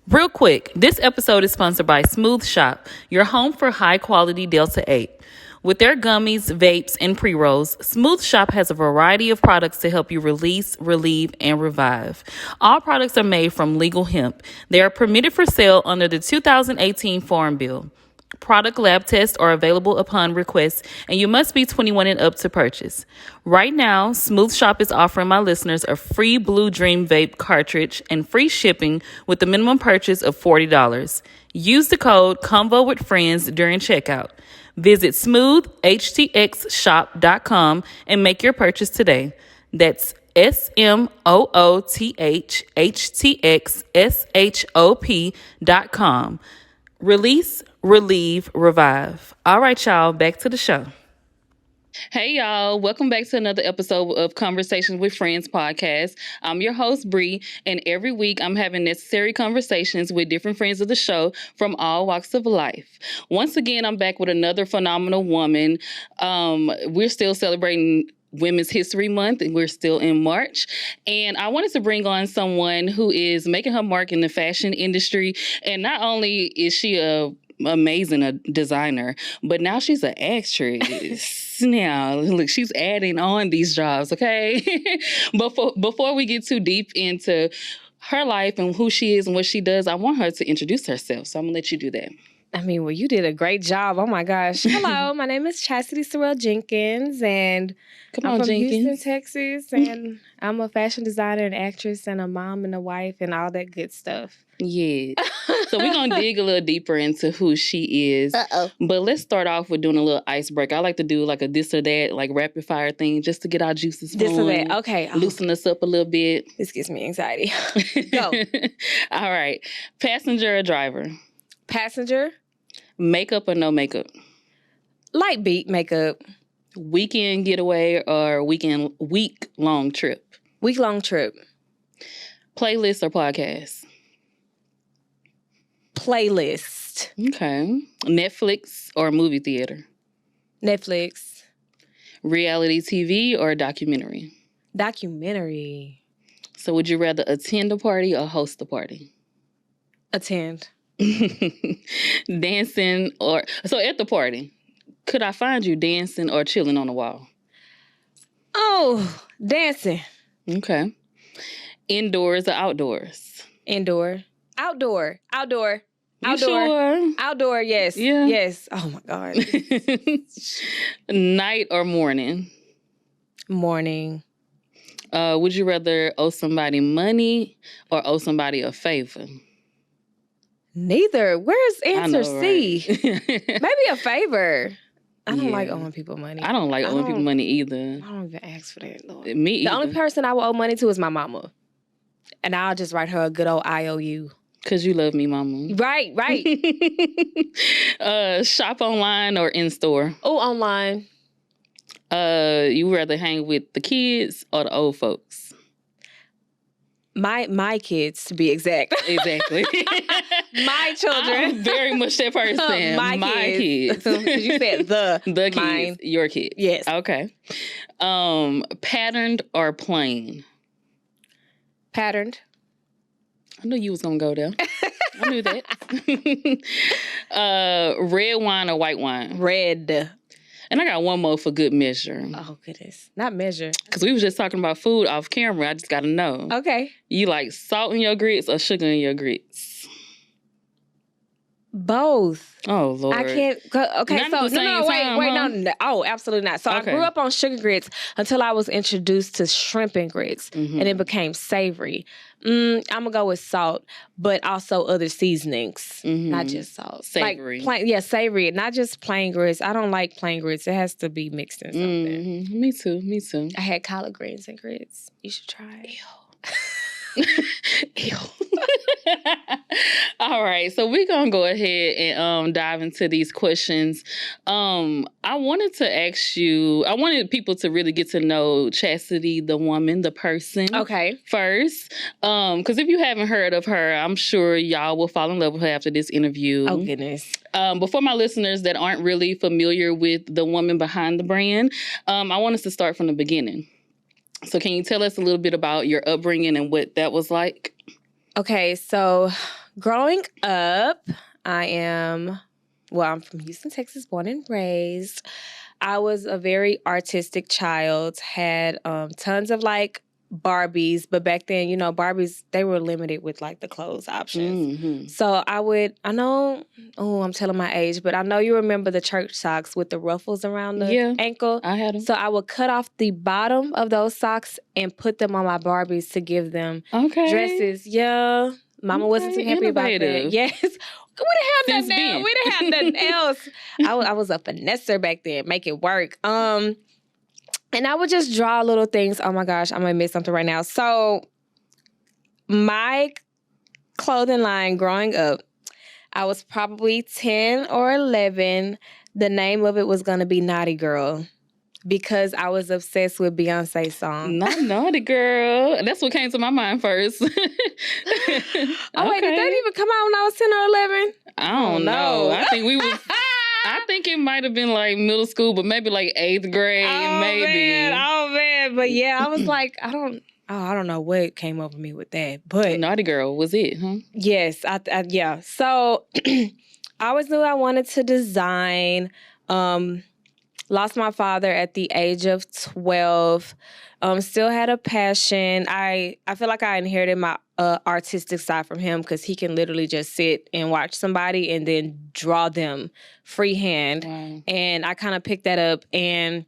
Real quick, this episode is sponsored by Smooth Shop, your home for high-quality Delta 8. With their gummies, vapes, and pre-rolls, Smooth Shop has a variety of products to help you release, relieve, and revive. All products are made from legal hemp. They are permitted for sale under the 2018 Farm Bill. Product lab tests are available upon request, and you must be 21 and up to purchase. Right now, Smooth Shop is offering my listeners a free Blue Dream vape cartridge and free shipping with the minimum purchase of $40. Use the code CONVOWITHFRIENDS during checkout. Visit smoothhtxshop.com and make your purchase today. That's smoothhtxshop.com. Release, relieve, revive. All right, y'all, back to the show. Hey, y'all. Welcome back to another episode of Conversations with Friends podcast. I'm your host, Bree, and every week I'm having necessary conversations with different friends of the show from all walks of life. Once again, I'm back with another phenomenal woman. We're still celebrating Women's History Month, and we're still in March. And I wanted to bring on someone who is making her mark in the fashion industry. And not only is she amazing designer, but now she's an actress. Now, look, she's adding on these jobs, okay? Before we get too deep into her life and who she is and what she does, I want her to introduce herself. So I'm going to let you do that. I mean, well, you did a great job. Oh, my gosh. Hello, my name is Chasity Sereal Jenkins, and I'm from Houston, Texas, and I'm a fashion designer and actress and a mom and a wife and all that good stuff. Yeah. So we're going to dig a little deeper into who she is. Uh-oh. But let's start off with doing a little icebreaker. I like to do like a this or that, like rapid fire thing, just to get our juices flowing. This or that. Okay. Loosen us up a little bit. This gives me anxiety. Go. All right. Passenger or driver? Passenger. Makeup or no makeup? Light beat makeup. Weekend getaway or week-long trip? Week-long trip. Playlist or podcast? Playlist. Okay. Netflix or movie theater? Netflix. Reality TV or documentary? Documentary. So would you rather attend a party or host a party? Attend. Dancing so at the party, could I find you dancing or chilling on the wall? Oh, dancing. Okay. Indoors or outdoors? Indoor. Outdoor. You sure? Outdoor, yes. Yeah. Yes. Oh, my God. Night or morning? Morning. Would you rather owe somebody money or owe somebody a favor? Neither. Where's answer know, C? right? Maybe a favor. I don't like Yeah. owing people money. I don't like owing people money either. I don't even ask for that, Lord. Me either. The only person I will owe money to is my mama. And I'll just write her a good old IOU. Because you love me, mama. Right. Shop online or in-store? Oh, online. You rather hang with the kids or the old folks? My kids, to be exact. Exactly. My children. I'm very much that person. My kids. Because you said the kids. mine. Your kids. Yes. Okay. Patterned or plain? Patterned. I knew you was going to go there. I knew that. Red wine or white wine? Red. And I got one more for good measure. Oh, goodness. Not measure. Because we was just talking about food off camera. I just got to know. Okay. You like salt in your grits or sugar in your grits? Both. Oh, Lord. I can't. Okay, Not so at the same time, wait, huh? no. Oh, absolutely not. So Okay. I grew up on sugar grits until I was introduced to shrimp and grits, Mhm. and it became savory. I'm gonna go with salt, but also other seasonings, not just salt. Savory. Like savory, not just plain grits. I don't like plain grits. It has to be mixed in something. Me too. I had collard greens and grits. You should try it. Ew. All right, so we're gonna go ahead and dive into these questions. I wanted people to really get to know Chasity, the woman, the person. Okay. First, because if you haven't heard of her, I'm sure y'all will fall in love with her after this interview. Oh, goodness. Before my listeners that aren't really familiar with the woman behind the brand, I want us to start from the beginning. So can you tell us a little bit about your upbringing and what that was like? Okay, so Growing up, I'm from Houston, Texas, born and raised. I was a very artistic child, had tons of like Barbies, but back then, Barbies, they were limited with like the clothes options. Mm-hmm. So I'm telling my age, but I know you remember the church socks with the ruffles around the ankle. I had them. So I would cut off the bottom of those socks and put them on my Barbies to give them dresses. Yeah. Mama wasn't too happy about that. Yes. We didn't have nothing else. I was a finesser back then, make it work. And I would just draw little things. Oh my gosh, I'm gonna miss something right now. So my clothing line growing up, I was probably 10 or 11. The name of it was gonna be Naughty Girl, because I was obsessed with Beyonce's song. Not Naughty Girl. That's what came to my mind first. Oh, wait, did that even come out when I was 10 or 11? I don't know. I think it might have been like middle school, but maybe like 8th grade, maybe. Oh, man. But yeah, I was like, I don't know what came over me with that. But Naughty Girl was it, huh? Yes. Yeah. So I always knew I wanted to design. Lost my father at the age of 12. Still had a passion. I feel like I inherited my artistic side from him, because he can literally just sit and watch somebody and then draw them freehand. Wow. And I kind of picked that up. And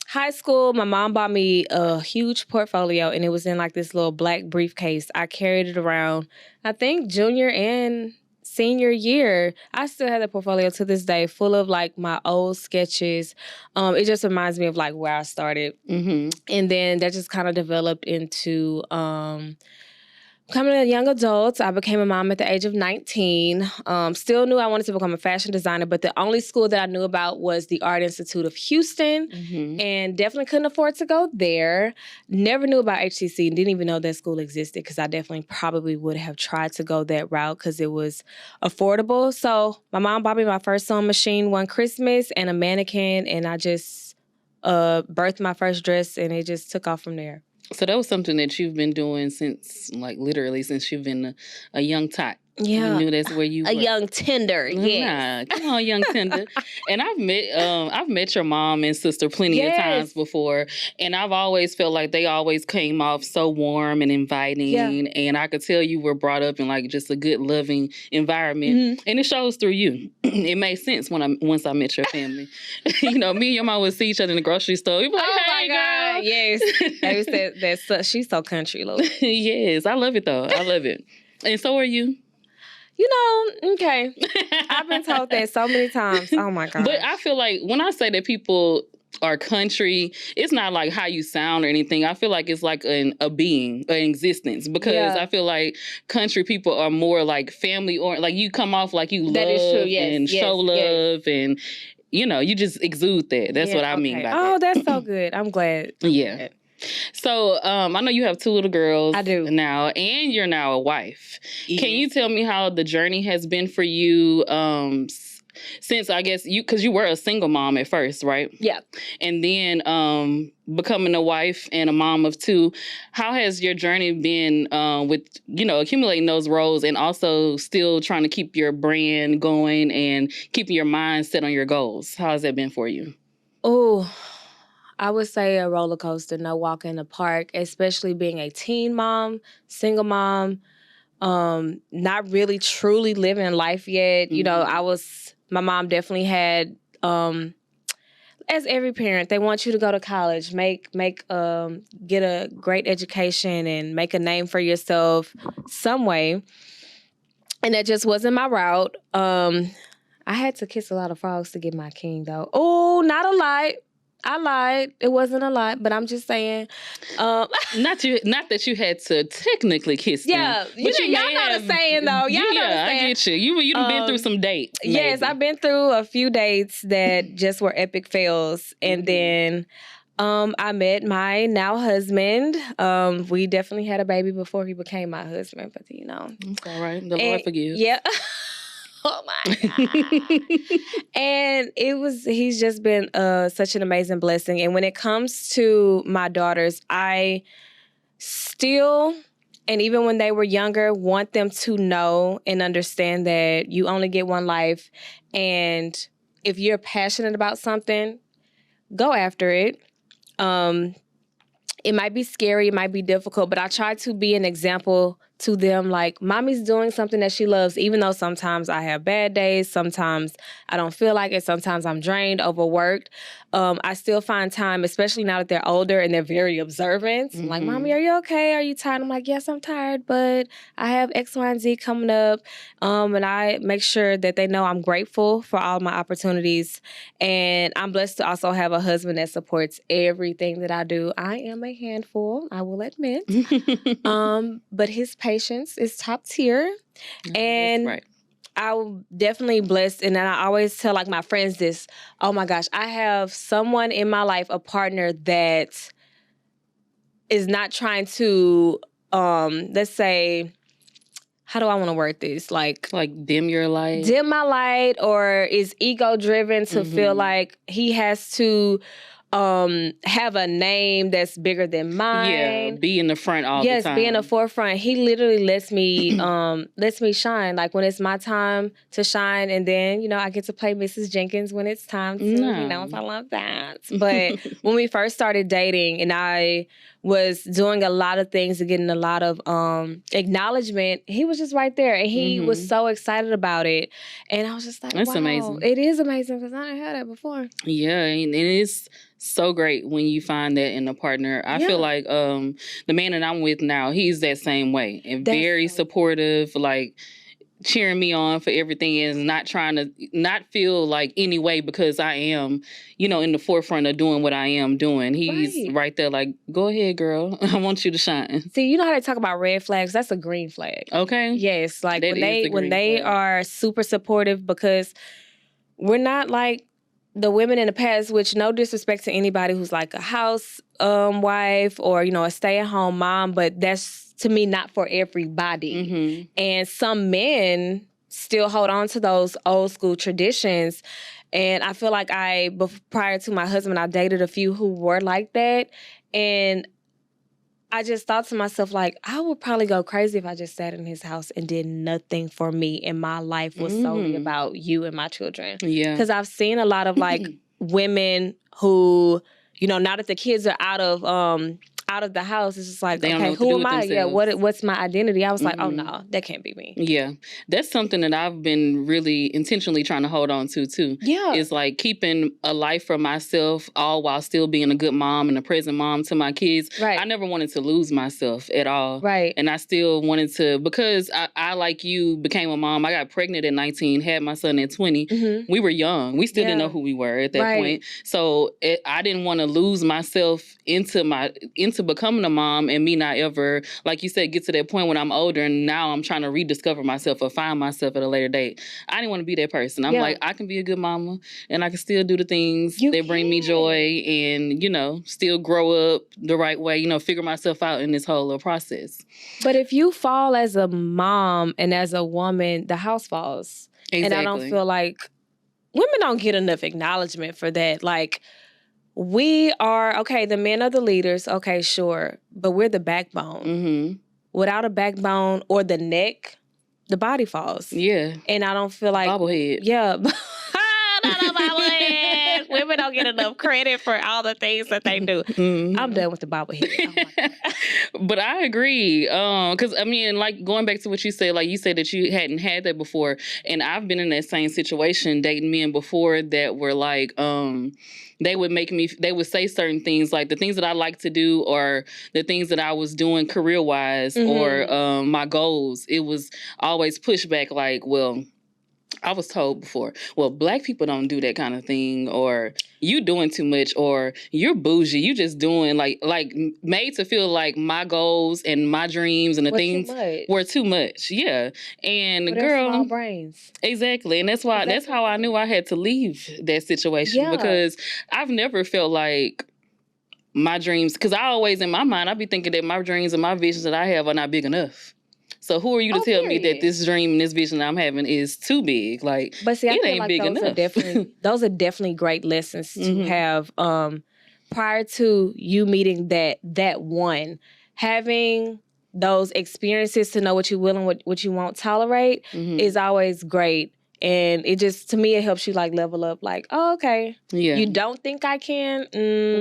high school, my mom bought me a huge portfolio, and it was in like this little black briefcase. I carried it around, I think, junior and senior year. I still have the portfolio to this day, full of like my old sketches. It just reminds me of like where I started. Mm-hmm. And then that just kind of developed into becoming a young adult. I became a mom at the age of 19. Still knew I wanted to become a fashion designer, but the only school that I knew about was the Art Institute of Houston, and definitely couldn't afford to go there. Never knew about HCC and didn't even know that school existed, because I definitely probably would have tried to go that route because it was affordable. So my mom bought me my first sewing machine one Christmas and a mannequin, and I just birthed my first dress, and it just took off from there. So that was something that you've been doing since, like, literally since you've been a young tot. Yeah. You knew that's where you were. A young tender, yeah. Come on, young tender. And I've met your mom and sister plenty of times before, and I've always felt like they always came off so warm and inviting, and I could tell you were brought up in like just a good, loving environment, and it shows through you. It made sense once I met your family. Me and your mom would see each other in the grocery store. We'd be like, "Hey, girl." God, yes. I said that she's so country, Lord. Yes, I love it though. I love it. And so are you. Okay. I've been told that so many times. Oh, my God. But I feel like when I say that people are country, it's not like how you sound or anything. I feel like it's like a being, an existence. Because I feel like country people are more like family, or like you come off like you love and show love and, you just exude that. That's what I mean by that. Oh, that's so good. I'm glad. Yeah. So I know you have 2 little girls. I do. Now, and you're now a wife. Yes. Can you tell me how the journey has been for you since, I guess, because you were a single mom at first, right? Yeah. And then becoming a wife and a mom of 2, how has your journey been with, accumulating those roles and also still trying to keep your brand going and keeping your mind set on your goals? How has that been for you? Oh, I would say a roller coaster, no walk in the park, especially being a teen mom, single mom, not really truly living life yet. My mom definitely had, as every parent, they want you to go to college, get a great education and make a name for yourself some way. And that just wasn't my route. I had to kiss a lot of frogs to get my king, though. Oh, not a lot. I lied. It wasn't a lot, but I'm just saying. Not that you had to technically kiss them. Yeah, but y'all know the saying though. Y'all know the saying. I get you. You've been through some dates. Maybe. Yes, I've been through a few dates that just were epic fails, and then I met my now husband. We definitely had a baby before he became my husband, but it's all right. The Lord forgives. Yeah. Oh my God. And he's just been such an amazing blessing. And when it comes to my daughters, I still And even when they were younger, want them to know and understand that you only get one life. And if you're passionate about something, go after it. It might be scary, it might be difficult, but I try to be an example to them, like, mommy's doing something that she loves, even though sometimes I have bad days, sometimes I don't feel like it, sometimes I'm drained, overworked. I still find time, especially now that they're older and they're very observant. I'm like, mommy, are you okay? Are you tired? I'm like, yes, I'm tired, but I have X, Y, and Z coming up. And I make sure that they know I'm grateful for all my opportunities. And I'm blessed to also have a husband that supports everything that I do. I am a handful, I will admit. But his patience is top tier. And that's right. I'm definitely blessed. And I always tell like my friends this, oh my gosh, I have someone in my life, a partner that is not trying to, let's say, how do I want to word this? Like dim your light. Dim my light, or is ego driven to feel like he has to have a name that's bigger than mine. Yeah, be in the front all the time. Yes, be in the forefront. He literally lets me shine. Like when it's my time to shine, and then, I get to play Mrs. Jenkins when it's time to. He knows I love that. But when we first started dating and I was doing a lot of things and getting a lot of acknowledgement, he was just right there. And he was so excited about it. And I was just like, that's amazing. It is amazing because I didn't have that before. Yeah, and it is so great when you find that in a partner. I feel like the man that I'm with now, he's that same way. And very supportive, like cheering me on for everything, and not trying to not feel like any way because I am, in the forefront of doing what I am doing. He's right there like, go ahead, girl. I want you to shine. See, you know how they talk about red flags? That's a green flag. Okay. Yes, like when they are super supportive, because we're not like the women in the past, which no disrespect to anybody who's like a house wife or, a stay-at-home mom, but that's, to me, not for everybody. And some men still hold on to those old school traditions. And I feel like prior to my husband, I dated a few who were like that. And I just thought to myself, like, I would probably go crazy if I just sat in his house and did nothing for me and my life was solely about you and my children. Yeah. Because I've seen a lot of, like, women who, now that the kids are out of the house, it's just like, okay, who am I? Yeah, what's my identity? I was like, oh, no, that can't be me. Yeah. That's something that I've been really intentionally trying to hold on to, too. Yeah. It's like keeping a life for myself, all while still being a good mom and a present mom to my kids. Right. I never wanted to lose myself at all. Right. And I still wanted to, because I like you, became a mom. I got pregnant at 19, had my son at 20. We were young. We still didn't know who we were at that point. So I didn't want to lose myself into becoming a mom and me not ever, like you said, get to that point when I'm older and now I'm trying to rediscover myself or find myself at a later date. I didn't want to be that person. I'm like, I can be a good mama and I can still do the things that bring me joy and, still grow up the right way, figure myself out in this whole little process. But if you fall as a mom and as a woman, the house falls. Exactly. And I don't feel like women don't get enough acknowledgement for that. Like, we are, okay, the men are the leaders, okay, sure, but we're the backbone. Without a backbone or the neck, the body falls. Yeah. And I don't feel like... Bobblehead. Yeah. Not a bobblehead. Women don't get enough credit for all the things that they do. I'm done with the bobblehead. Oh, but I agree. Because, like, going back to what you said, like, you said that you hadn't had that before. And I've been in that same situation, dating men before that were like... they would say certain things, like the things that I like to do or the things that I was doing career-wise or my goals. It was always pushback like, well, I was told before, well, Black people don't do that kind of thing, or you doing too much, or you're bougie. You just doing like made to feel like my goals and my dreams and the things were too much. Yeah. And but girl, small brains. Exactly. And that's how I knew I had to leave that situation because I've never felt like my dreams, because I always in my mind, I be thinking that my dreams and my visions that I have are not big enough. So who are you to tell me that this dream and this vision that I'm having is too big? Like, but see, I it feel ain't like big enough. Those are definitely great lessons to have prior to you meeting that one. Having those experiences to know what you will and what you won't tolerate is always great. And it just, to me, it helps you like level up. Like, oh, okay. Yeah. You don't think I can?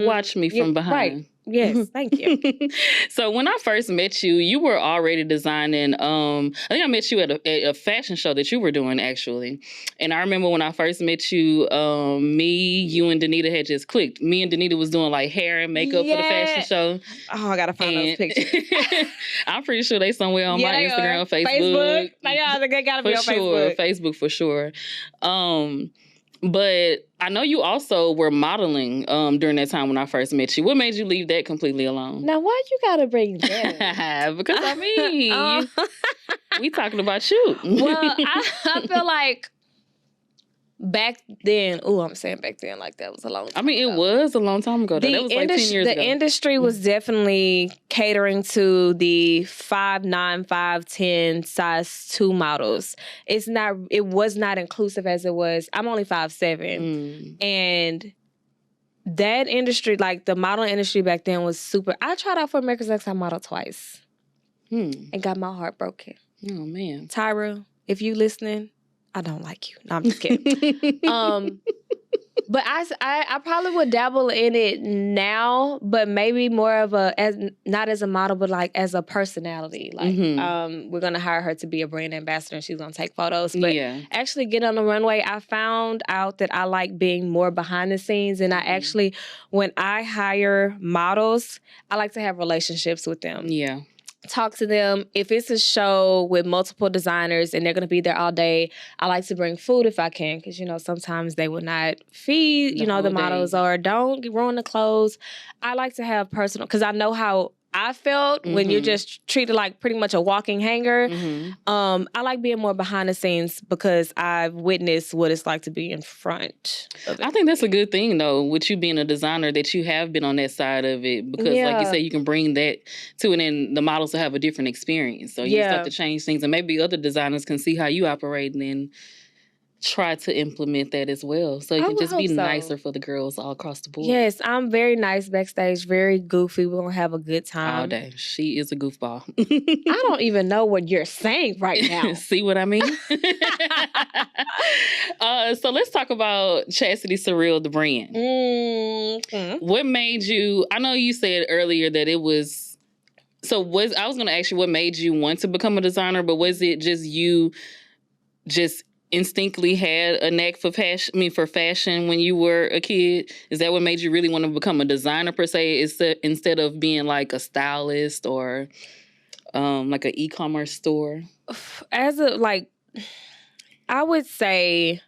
Watch me from behind. Right. Yes, thank you. So when I first met you, you were already designing. I think I met you at a fashion show that you were doing, actually. And I remember when I first met you, you and Danita had just clicked. Me and Danita was doing like hair and makeup for the fashion show. Oh, I gotta find those pictures. I'm pretty sure they somewhere on my Instagram, Facebook. They gotta be on Facebook. Facebook for sure. But I know you also were modeling during that time when I first met you. What made you leave that completely alone? Now, why you gotta bring that? Because I mean, we talking about you. Well, I feel like back then, I'm saying back then like that was a long time I mean, ago. It was a long time ago. That was like 10 years ago. The industry was definitely catering to the 5'9", 5'10", size 2 models. It was not inclusive as it was. I'm only 5'7". And that industry, like the modeling industry back then was super. I tried out for America's Next Top Model twice. And got my heart broken. Oh, man. Tyra, if you listening, I don't like you. No, I'm just kidding. But I probably would dabble in it now, but maybe more of not as a model, but like as a personality. Like we're gonna hire her to be a brand ambassador and she's gonna take photos. But actually get on the runway, I found out that I like being more behind the scenes. And I actually, when I hire models, I like to have relationships with them. Yeah. Talk to them. If it's a show with multiple designers and they're going to be there all day, I like to bring food if I can because, sometimes they will not feed, the models or don't ruin the clothes. I like to have personal, because I know how I felt when you're just treated like pretty much a walking hanger. I like being more behind the scenes because I've witnessed what it's like to be in front of it. I think that's a good thing, though, with you being a designer, that you have been on that side of it. Because, like you say, you can bring that to it and the models will have a different experience. So you just have to change things. And maybe other designers can see how you operate and then try to implement that as well. So it can just be nicer for the girls all across the board. Yes, I'm very nice backstage, very goofy. We're going to have a good time. All day. She is a goofball. I don't even know what you're saying right now. See what I mean? So let's talk about Chasity Sereal, the brand. What made you, I know you said earlier that it was, I was going to ask you what made you want to become a designer, but was it just you instinctively had a knack for fashion when you were a kid? Is that what made you really want to become a designer per se, instead of being like a stylist or like an e-commerce store? I would say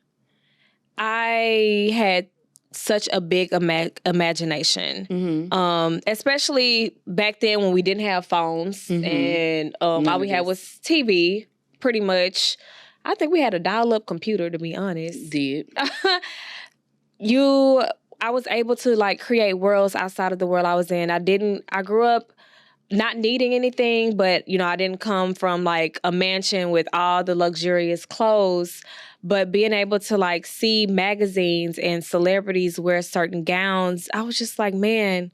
I had such a big imagination, especially back then when we didn't have phones and all we had was TV, pretty much. I think we had a dial-up computer, to be honest. Did. I was able to like create worlds outside of the world I was in. I grew up not needing anything, but I didn't come from like a mansion with all the luxurious clothes, but being able to like see magazines and celebrities wear certain gowns, I was just like, man,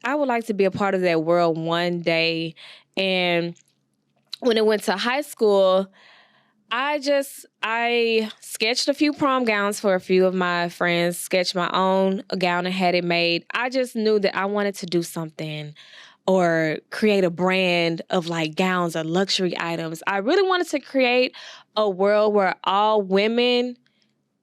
I would like to be a part of that world one day. And when it went to high school, I sketched a few prom gowns for a few of my friends, sketched my own gown and had it made. I just knew that I wanted to do something or create a brand of like gowns or luxury items. I really wanted to create a world where all women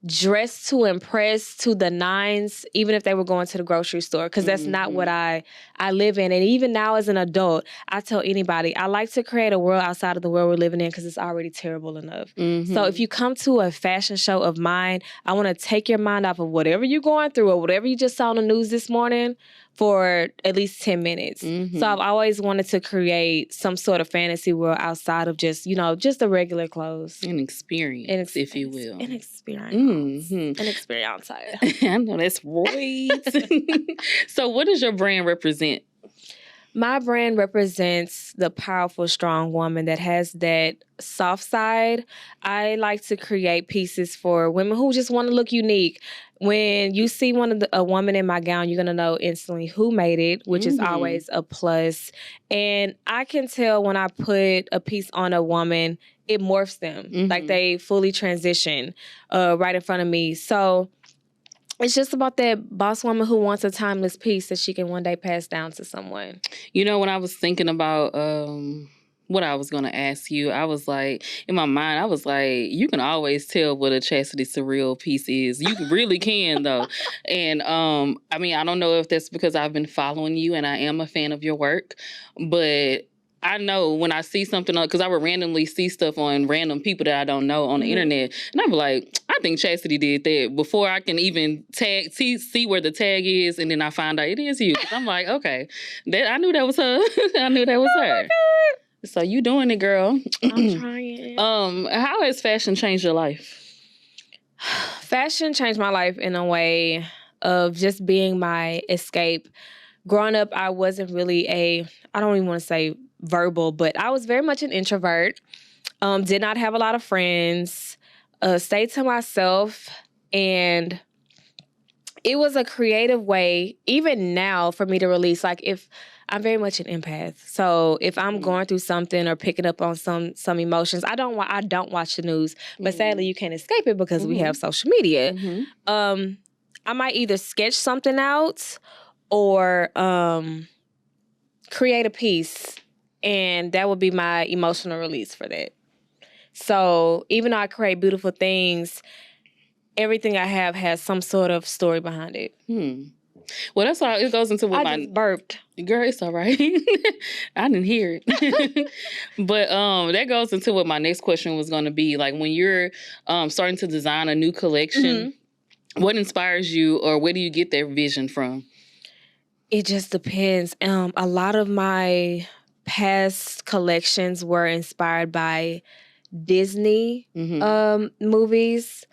dressed to impress to the nines, even if they were going to the grocery store, because that's not what I live in. And even now as an adult, I tell anybody, I like to create a world outside of the world we're living in because it's already terrible enough. So if you come to a fashion show of mine, I want to take your mind off of whatever you're going through or whatever you just saw on the news this morning for at least 10 minutes. So I've always wanted to create some sort of fantasy world outside of just, just the regular clothes. An experience, if you will. An experience. An experience. I know, that's right. So what does your brand represent? My brand represents the powerful, strong woman that has that soft side. I like to create pieces for women who just want to look unique. when you see a woman in my gown, you're going to know instantly who made it, which is always a plus. And I can tell when I put a piece on a woman, it morphs them. Like they fully transition right in front of me. So it's just about that boss woman who wants a timeless piece that she can one day pass down to someone. You know, when I was thinking about what I was going to ask you, I was like, in my mind, I was like, you can always tell what a Chasity Sereal piece is. You really can, though. And I mean, I don't know if that's because I've been following you and I am a fan of your work, but I know when I see something, because I would randomly see stuff on random people that I don't know on the internet, and I'm like, I think Chasity did that before I can even see where the tag is, and then I find out it is you. I'm like, okay, I knew that was her. I knew that was her. So you doing it, girl. I'm trying. How has fashion changed your life? Fashion changed my life in a way of just being my escape. Growing up, I wasn't really I don't even want to say verbal, but I was very much an introvert. Did not have a lot of friends. Stayed to myself, and it was a creative way, even now, for me to release. Like, if I'm very much an empath, so if I'm going through something or picking up on some emotions, I don't watch the news. But sadly, you can't escape it because we have social media. I might either sketch something out or create a piece, and that would be my emotional release for that. So even though I create beautiful things, everything I have has some sort of story behind it. Well, that's all. It goes into what I just burped. Girl, it's all right. I didn't hear it. But that goes into what my next question was going to be. Like, when you're starting to design a new collection, what inspires you, or where do you get that vision from? It just depends. A lot of my past collections were inspired by Disney movies.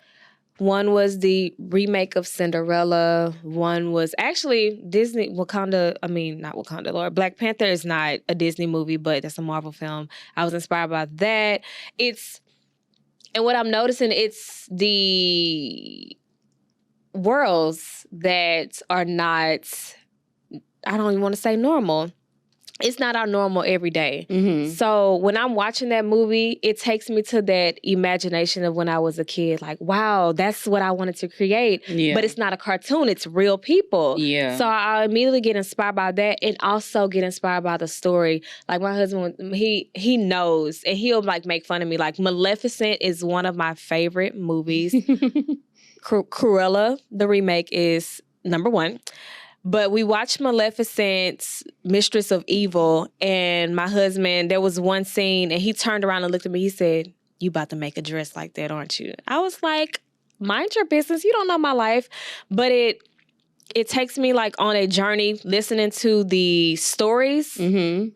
One was the remake of Cinderella. One was actually Disney, not Wakanda, Lord. Black Panther is not a Disney movie, but that's a Marvel film. I was inspired by that. And what I'm noticing, it's the worlds that are not, I don't even want to say normal. It's not our normal every day. So when I'm watching that movie, it takes me to that imagination of when I was a kid. Like, wow, that's what I wanted to create. But it's not a cartoon. It's real people. So I immediately get inspired by that, and also get inspired by the story. Like, my husband, he knows, and he'll like make fun of me. Like, Maleficent is one of my favorite movies. Cruella, the remake, is number one. But we watched Maleficent's Mistress of Evil, and my husband, there was one scene, and he turned around and looked at me. He said, "You about to make a dress like that, aren't you?" I was like, mind your business. You don't know my life. But it takes me like on a journey, listening to the stories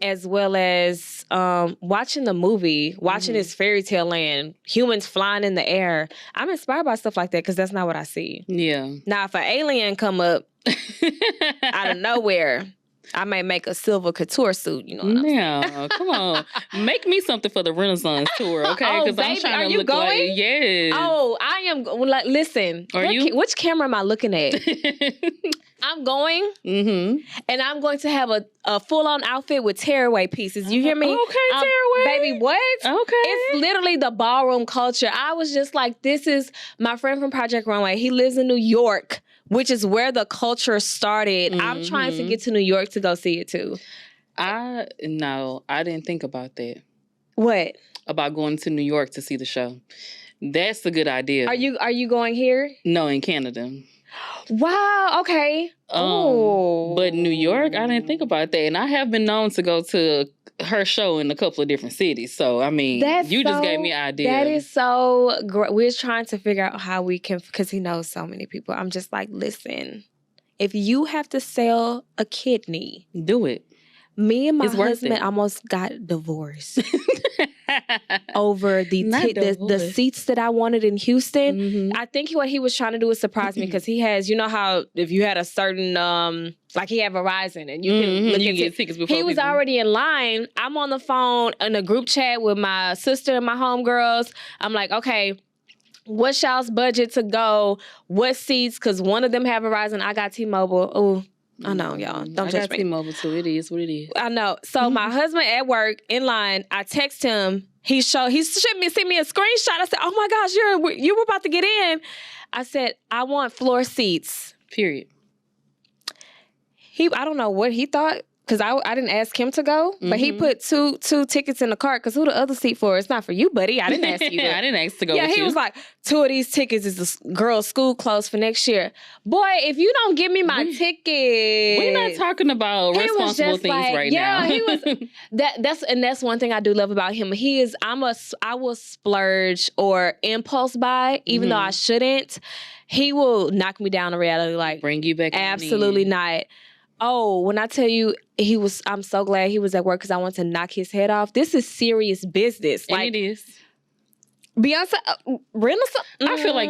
as well as watching the movie, watching this fairy tale land, humans flying in the air. I'm inspired by stuff like that because that's not what I see. Now, if an alien come up out of nowhere, I may make a silver couture suit, you know what I'm saying? Come on. Make me something for the Renaissance tour, okay? Because I'm trying to look going? like, yes. Oh, I am. Like, listen. Are you? Which camera am I looking at? I'm going, and I'm going to have a full-on outfit with tearaway pieces. You hear me? Okay, tearaway. Baby, what? Okay. It's literally the ballroom culture. I was just like, this is my friend from Project Runway. He lives in New York, which is where the culture started. I'm trying to get to New York to go see it too. No, I didn't think about that. What? About going to New York to see the show. That's a good idea. Are you going here? No, in Canada. Wow, okay. But New York, I didn't think about that. And I have been known to go to her show in a couple of different cities. So, I mean, just gave me an idea. That is so great. We're trying to figure out how we can, because he knows so many people. I'm just like, listen, if you have to sell a kidney, do it. Me and my husband almost got divorced over the seats that I wanted in Houston. I think what he was trying to do is surprise me, because he has, you know how if you had a certain, like he had Verizon and you can look at get tickets before he was already in line. I'm on the phone in a group chat with my sister and my homegirls. I'm like, okay, what's y'all's budget to go? What seats? Because one of them have Verizon. I got T-Mobile. Oh, I know, y'all. Don't judge me. I got T-Mobile too. It is what it is. I know. So my husband at work in line, I text him. He sent me a screenshot. I said, "Oh my gosh, you were about to get in." I said, "I want floor seats." Period. I don't know what he thought. Because I didn't ask him to go, but he put two tickets in the cart. Because who the other seat for? It's not for you, buddy. I didn't ask you. I didn't ask to go with you. Yeah, he was like, 2 of these tickets is the girls' school clothes for next year. Boy, if you don't give me my ticket. We're not talking about responsible things right now. Yeah, he was. That's one thing I do love about him. I will splurge or impulse buy, even though I shouldn't. He will knock me down to reality, like, bring you back. Absolutely not. Oh, when I tell you I'm so glad he was at work because I want to knock his head off. This is serious business. And it is. Beyonce, Renaissance. I feel like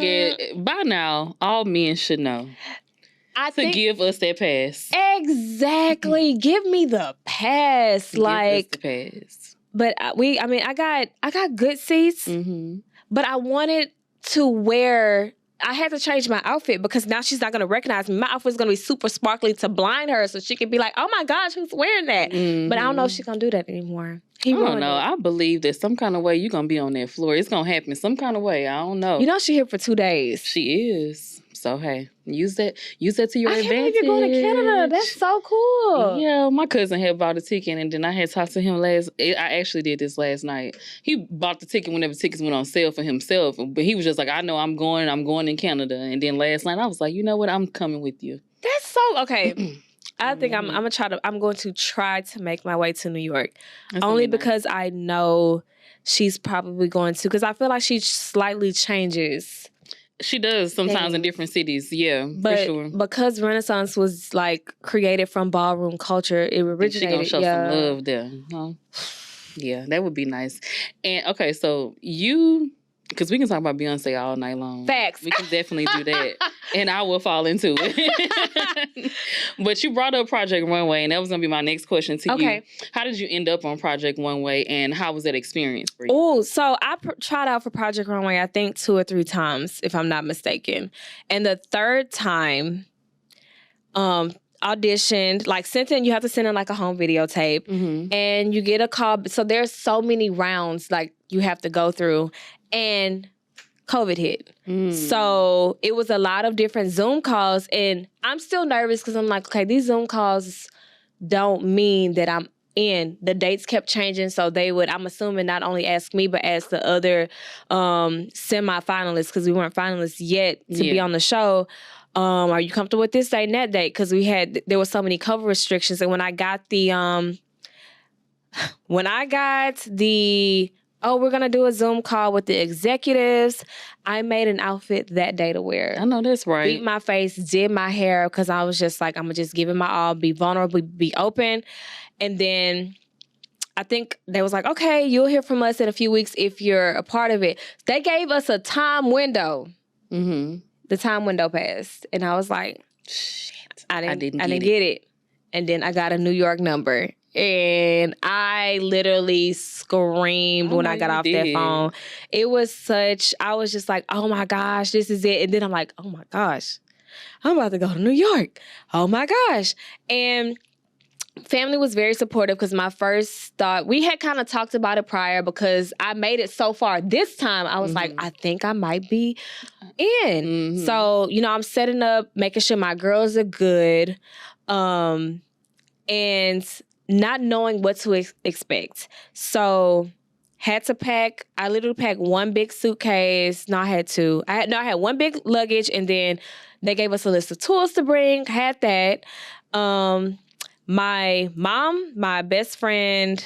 by now, all men should know. Give us that pass. Exactly. Give me the pass. Give us the pass. But I got good seats, but I wanted to wear. I had to change my outfit because now she's not going to recognize me. My outfit's going to be super sparkly to blind her so she can be like, oh my gosh, who's wearing that? But I don't know if she's going to do that anymore. I don't know. I believe that some kind of way you're going to be on that floor. It's going to happen some kind of way. I don't know. You know she's here for 2 days. She is. So, hey, use that to your advantage. I can't believe you're going to Canada. That's so cool. Yeah, my cousin had bought a ticket, and then I had talked to him I actually did this last night. He bought the ticket whenever tickets went on sale for himself, but he was just like, I know I'm going in Canada. And then last night, I was like, you know what? I'm coming with you. That's so, okay. I think I'm going to try to make my way to New York. That's only because I know she's probably going to, because I feel like she slightly changes. She does sometimes in different cities, yeah, for sure. Because Renaissance was like created from ballroom culture, it originated. She gonna show some love there, huh? Yeah, that would be nice. And okay, so because we can talk about Beyonce all night long. Facts. We can definitely do that. And I will fall into it. But you brought up Project Runway, and that was going to be my next question to you. How did you end up on Project Runway, and how was that experience for you? Oh, so I tried out for Project Runway, I think 2 or 3 times, if I'm not mistaken. And the third time, auditioned, like you have to send in like a home videotape, and you get a call. So there's so many rounds like you have to go through. And COVID hit. So it was a lot of different Zoom calls. And I'm still nervous because I'm like, okay, these Zoom calls don't mean that I'm in. The dates kept changing. So they would, I'm assuming, not only ask me, but ask the other semi-finalists, because we weren't finalists yet to be on the show. Are you comfortable with this date and that date? Because there were so many cover restrictions. And when I got we're going to do a Zoom call with the executives, I made an outfit that day to wear. I know that's right. Beat my face, did my hair, because I was just like, I'm going to just give it my all, be vulnerable, be open. And then I think they was like, okay, you'll hear from us in a few weeks if you're a part of it. They gave us a time window. The time window passed. And I was like, shit, I didn't get it. And then I got a New York number. And I literally screamed when I got off that phone. It was I was just like, oh my gosh, this is it. And then I'm like, oh my gosh, I'm about to go to New York. Oh my gosh. And family was very supportive because my first thought, we had kind of talked about it prior because I made it so far. This time I was like, I think I might be in. So, I'm setting up, making sure my girls are good. And not knowing what to expect. So I literally packed one big suitcase. No, I had two. I had one big luggage, and then they gave us a list of tools to bring. I had that. My mom, my best friend,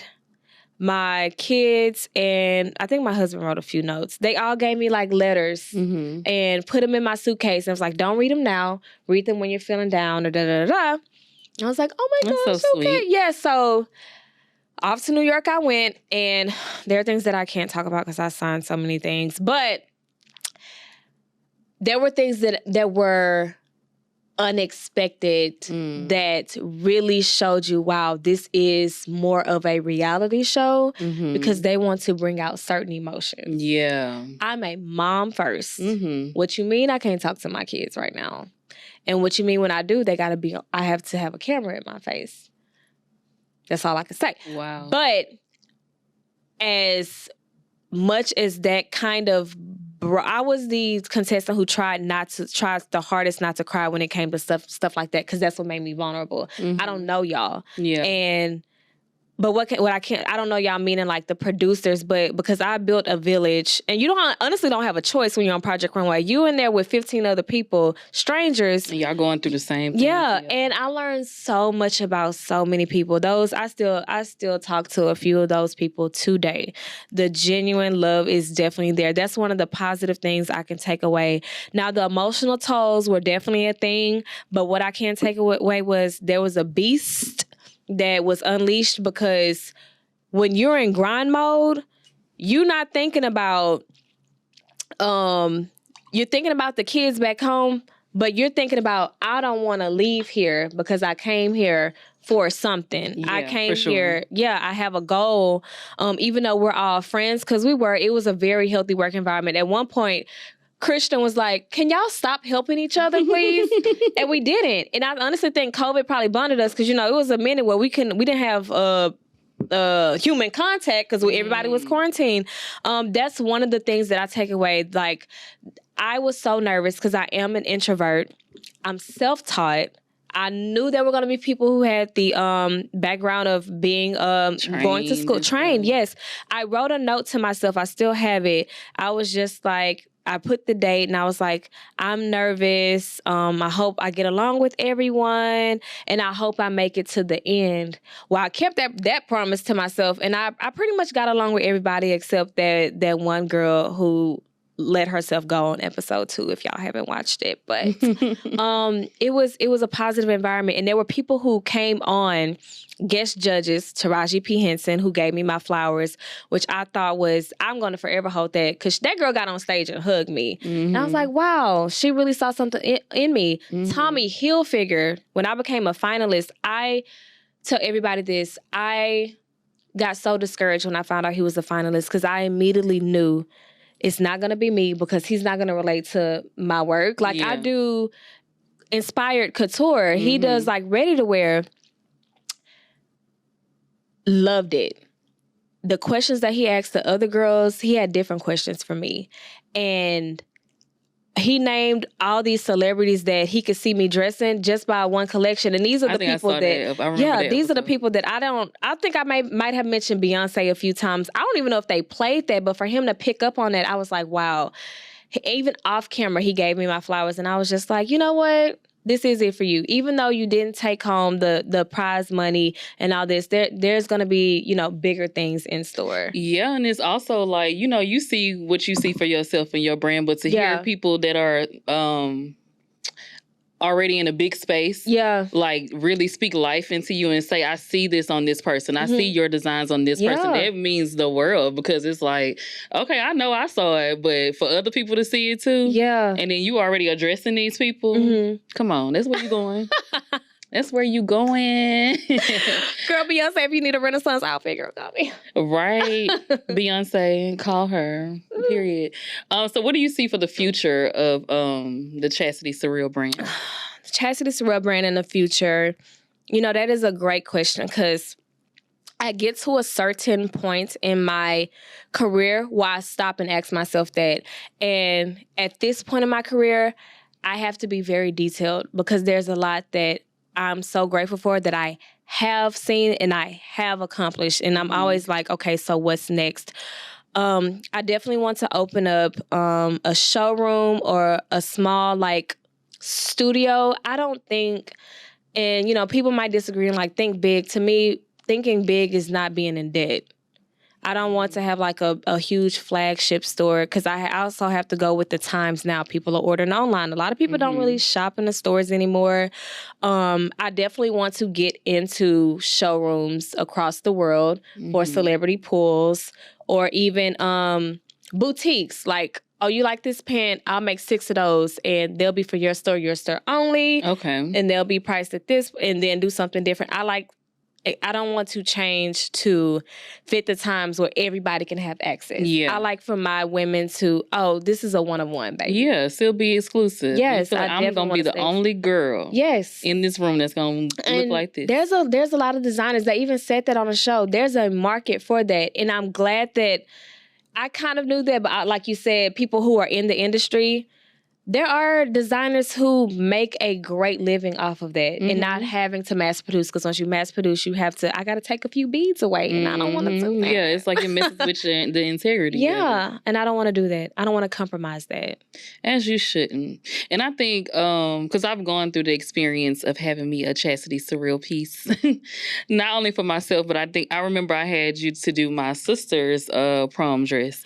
my kids, and I think my husband wrote a few notes. They all gave me like letters and put them in my suitcase. And I was like, don't read them now. Read them when you're feeling down or da-da-da-da. I was like, oh my gosh, that's so okay. Sweet. Yeah, so off to New York I went, and there are things that I can't talk about because I signed so many things. But there were things that were unexpected that really showed you, wow, this is more of a reality show because they want to bring out certain emotions. Yeah. I'm a mom first. What you mean I can't talk to my kids right now? And what you mean when I do, I have to have a camera in my face. That's all I can say. Wow. But as much as that kind of, I was the contestant who tried the hardest not to cry when it came to stuff like that, because that's what made me vulnerable. I don't know y'all. Yeah. But I don't know y'all meaning like the producers, but because I built a village, and you honestly don't have a choice when you're on Project Runway. You in there with 15 other people, strangers. And y'all going through the same thing. Yeah, and I learned so much about so many people. I still talk to a few of those people today. The genuine love is definitely there. That's one of the positive things I can take away. Now, the emotional tolls were definitely a thing, but what I can take away was there was a beast that was unleashed, because when you're in grind mode, you're not thinking about you're thinking about the kids back home, but you're thinking about, I don't want to leave here because I came here for something. Yeah, I came here. Yeah, I have a goal. Even though we're all friends, because it was a very healthy work environment. At one point, Christian was like, can y'all stop helping each other, please? And we didn't. And I honestly think COVID probably bonded us, because, it was a minute where we didn't have human contact because everybody was quarantined. That's one of the things that I take away. Like, I was so nervous because I am an introvert. I'm self-taught. I knew there were going to be people who had the background of being going to school. Trained, yes. I wrote a note to myself. I still have it. I was just like, I put the date and I was like, I'm nervous. I hope I get along with everyone, and I hope I make it to the end. Well, I kept that promise to myself, and I pretty much got along with everybody except that one girl who let herself go on episode 2, if y'all haven't watched it. But it was a positive environment, and there were people who came on, guest judges, Taraji P. Henson, who gave me my flowers, which I thought was, I'm going to forever hold that, because that girl got on stage and hugged me. And I was like, wow, she really saw something in me. Tommy Hilfiger, when I became a finalist, I tell everybody this, I got so discouraged when I found out he was a finalist, because I immediately knew it's not going to be me, because he's not going to relate to my work. Like, I do inspired couture. He does like ready to wear. Loved it. The questions that he asked the other girls, he had different questions for me. And he named all these celebrities that he could see me dressing just by one collection. And these are the people these are the people that I think I might have mentioned Beyonce a few times. I don't even know if they played that, but for him to pick up on that, I was like, wow. Even off camera, he gave me my flowers, and I was just like, you know what? This is it for you. Even though you didn't take home the prize money and all this, there's going to be, bigger things in store. Yeah, and it's also like, you see what you see for yourself and your brand, but to hear people that are already in a big space, like really speak life into you and say, I see this on this person. I see your designs on this person. That means the world, because it's like, okay, I know I saw it, but for other people to see it too. Yeah. And then you already addressing these people. Come on, that's where you going. That's where you going. Girl, Beyonce, if you need a Renaissance outfit, girl, call me. Right. Beyonce, call her. Period. So what do you see for the future of the Chasity Sereal brand? Chasity Sereal brand in the future, that is a great question, because I get to a certain point in my career where I stop and ask myself that. And at this point in my career, I have to be very detailed, because there's a lot that I'm so grateful for that I have seen and I have accomplished. And I'm always like, okay, so what's next? I definitely want to open up a showroom or a small studio. I don't think, and people might disagree and think big. To me, thinking big is not being in debt. I don't want to have a huge flagship store, because I also have to go with the times now. People are ordering online. A lot of people don't really shop in the stores anymore. I definitely want to get into showrooms across the world for celebrity pools, or even boutiques. Like, oh, you like this pen? I'll make 6 of those, and they'll be for your store only. Okay. And they'll be priced at this, and then do something different. I don't want to change to fit the times where everybody can have access. Yeah. I like for my women to, this is a one-of-one, baby. Yeah, still be exclusive. Yes, like I'm going to be the only girl in this room that's going to look like this. There's a lot of designers that even said that on the show. There's a market for that, and I'm glad that I kind of knew that, but like you said, people who are in the industry, there are designers who make a great living off of that and not having to mass produce. Because once you mass produce, you have to, I got to take a few beads away, and I don't want to do that. Yeah, it's like it messes with the integrity. Yeah, and I don't want to do that. I don't want to compromise that. As you shouldn't. And I think, because I've gone through the experience of having me a Chasity Sereal piece, not only for myself, but I remember I had you to do my sister's prom dress.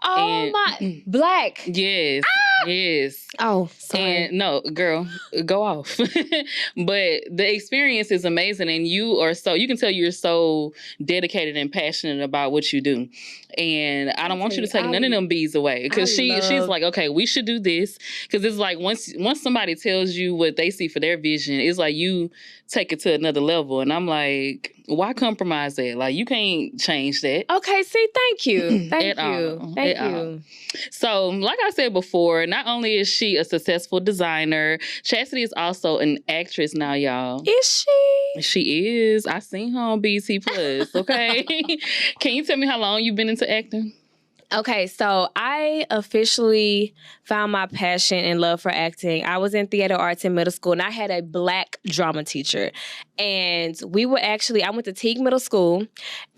Oh, my black. Yes. Yes. Oh, sorry. And no, girl, go off. But the experience is amazing, and you can tell you're so dedicated and passionate about what you do. And I don't want you to take none of them beads away, because she's like, okay, we should do this, because it's like once somebody tells you what they see for their vision, it's like you take it to another level. And I'm like, why compromise that? Like, you can't change that. Okay, see, thank you. Thank you. So, like I said before, not only is she a successful designer, Chasity is also an actress now, y'all. Is she? She is. I seen her on BT Plus, okay? Can you tell me how long you've been into acting? Okay, so I officially found my passion and love for acting. I was in theater arts in middle school, and I had a black drama teacher. And I went to Teague Middle School,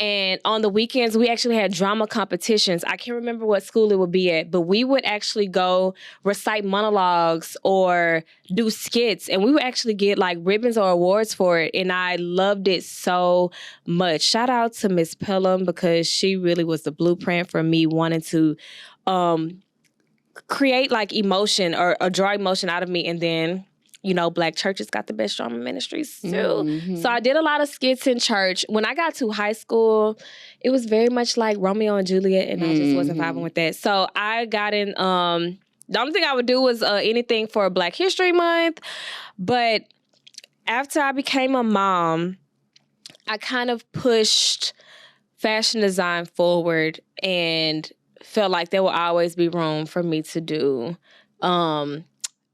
and on the weekends, we actually had drama competitions. I can't remember what school it would be at, but we would actually go recite monologues or do skits, and we would actually get like ribbons or awards for it, and I loved it so much. Shout out to Miss Pelham, because she really was the blueprint for me wanting to create like emotion or draw emotion out of me. And then, Black churches got the best drama ministries too. Mm-hmm. So I did a lot of skits in church. When I got to high school, it was very much like Romeo and Juliet, and I just wasn't vibing with that. So I got in, the only thing I would do was anything for Black History Month. But after I became a mom, I kind of pushed fashion design forward and felt like there will always be room for me to do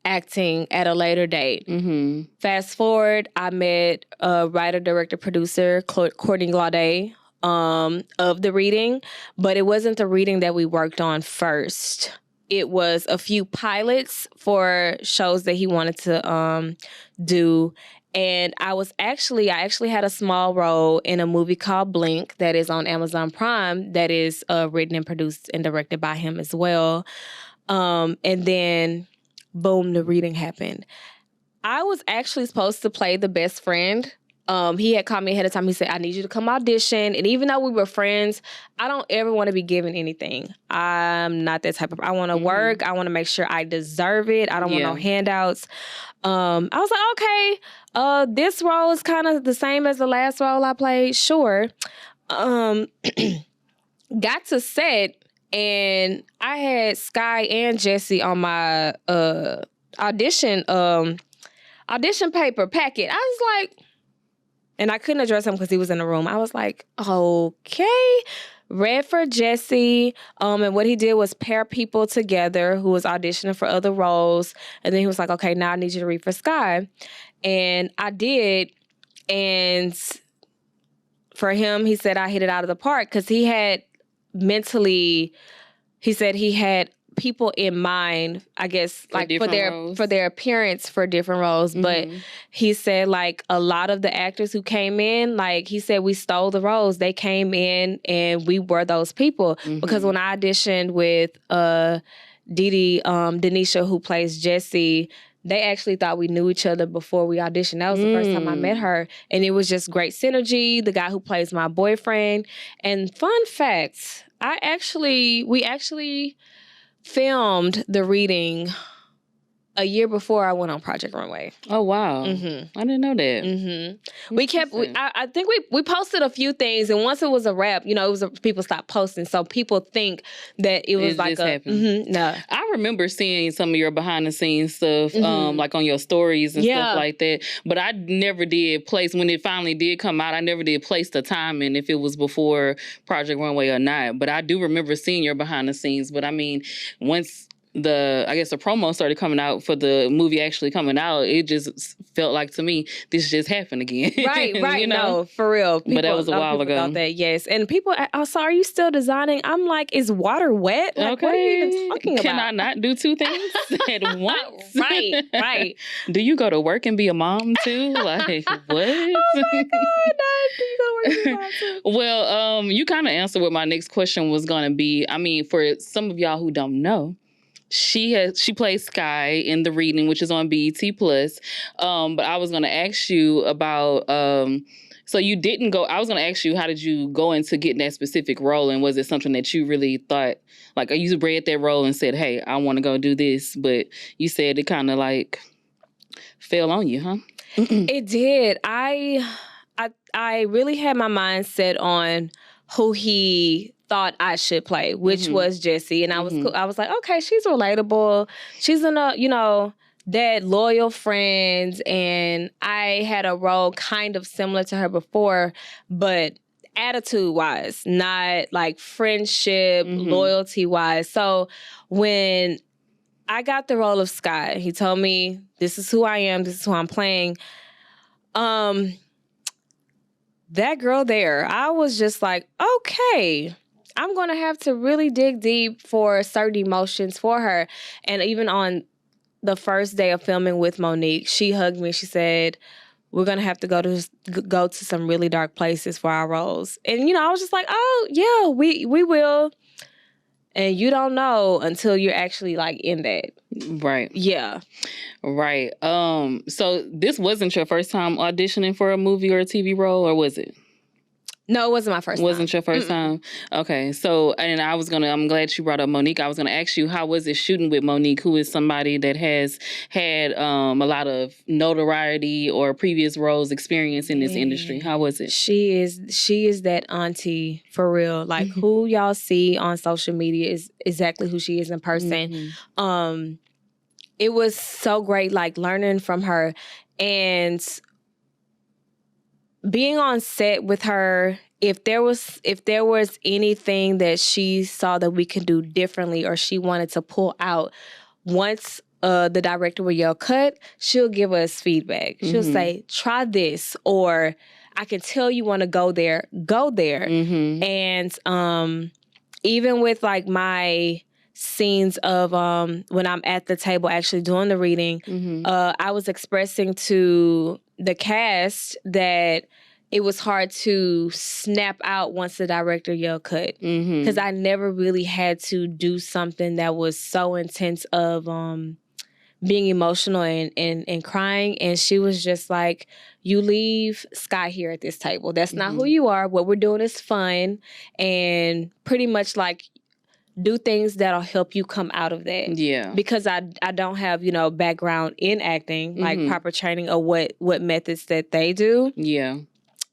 acting at a later date. Mm-hmm. Fast forward, I met a writer, director, producer, Courtney Glaudet, of The Reading, but it wasn't The Reading that we worked on first. It was a few pilots for shows that he wanted to do. And I actually had a small role in a movie called Blink that is on Amazon Prime that is written and produced and directed by him as well. And then, boom, The Reading happened. I was actually supposed to play the best friend. He had called me ahead of time. He said, I need you to come audition. And even though we were friends, I don't ever want to be given anything. I'm not that type of, I want to work. I want to make sure I deserve it. I don't want no handouts. I was like, okay, this role is kind of the same as the last role I played. Sure. Got to set, and I had Sky and Jesse on my audition paper packet. I was like, and I couldn't address him because he was in the room. I was like, okay. Read for Jesse, and what he did was pair people together who was auditioning for other roles. And then he was like, okay, now I need you to read for Sky. And I did. And for him, he said I hit it out of the park, because he said he had people in mind, I guess, like for their appearance for different roles. Mm-hmm. But he said, like, a lot of the actors who came in, like, he said we stole the roles. They came in and we were those people. Mm-hmm. Because when I auditioned with Didi, Denisha, who plays Jessie, they actually thought we knew each other before we auditioned. That was the first time I met her. And it was just great synergy. The guy who plays my boyfriend. And fun fact, we actually filmed The Reading a year before I went on Project Runway. Oh, wow. Mm-hmm. I didn't know that. Mm-hmm. I think we posted a few things, and once it was a wrap, people stopped posting. So people think that it was like no. I remember seeing some of your behind the scenes stuff, like on your stories and stuff like that. But I never did place, when it finally did come out, I never did place the timing if it was before Project Runway or not. But I do remember seeing your behind the scenes. But I mean, once the promo started coming out for the movie actually coming out, it just felt like to me this just happened again. Right. No, for real. But that was a while ago. That, yes. And people also, are you still designing? I'm like, is water wet? Like, what are you even talking about? Can I not do two things at once? Right. Do you go to work and be a mom too? Like, what? Oh my God, do you go to work and be a mom too? Well, you kind of answered what my next question was going to be. I mean, for some of y'all who don't know, she plays Sky in The Reading, which is on BET Plus. But I was going to ask you about, so you didn't go, I was going to ask you, how did you go into getting that specific role? And was it something that you really thought, like, you read that role and said, hey, I want to go do this, but you said it kind of like fell on you, huh? It did. I really had my mind set on who he thought I should play, which was Jessie. And I was like, okay, she's relatable. She's in that loyal friends. And I had a role kind of similar to her before, but attitude-wise, not like friendship, loyalty-wise. So when I got the role of Sky, he told me, this is who I am, this is who I'm playing. That girl there, I was just like, okay, I'm going to have to really dig deep for certain emotions for her. And even on the first day of filming with Monique, she hugged me. She said, we're going to have to go to some really dark places for our roles. And, I was just like, oh, yeah, we will. And you don't know until you're actually like in that. Right. Yeah. Right. So this wasn't your first time auditioning for a movie or a TV role, or was it? No, it wasn't my first time. Wasn't your first time? Okay. So, and I'm glad you brought up Monique. I was going to ask you, how was it shooting with Monique, who is somebody that has had a lot of notoriety or previous roles experience in this industry? How was it? She is that auntie for real. Like who y'all see on social media is exactly who she is in person. It was so great, like learning from her and being on set with her. If there was anything that she saw that we could do differently or she wanted to pull out, once the director will yell cut, she'll give us feedback. She'll say, try this, or I can tell you want to go there, go there. And even with like my scenes of when I'm at the table actually doing the reading, I was expressing to the cast that it was hard to snap out once the director yelled cut, because I never really had to do something that was so intense of being emotional and crying. And she was just like, you leave Sky here at this table. That's not who you are. What we're doing is fun, and pretty much like do things that'll help you come out of that. Yeah. Because I don't have, background in acting, like proper training of what methods that they do. Yeah.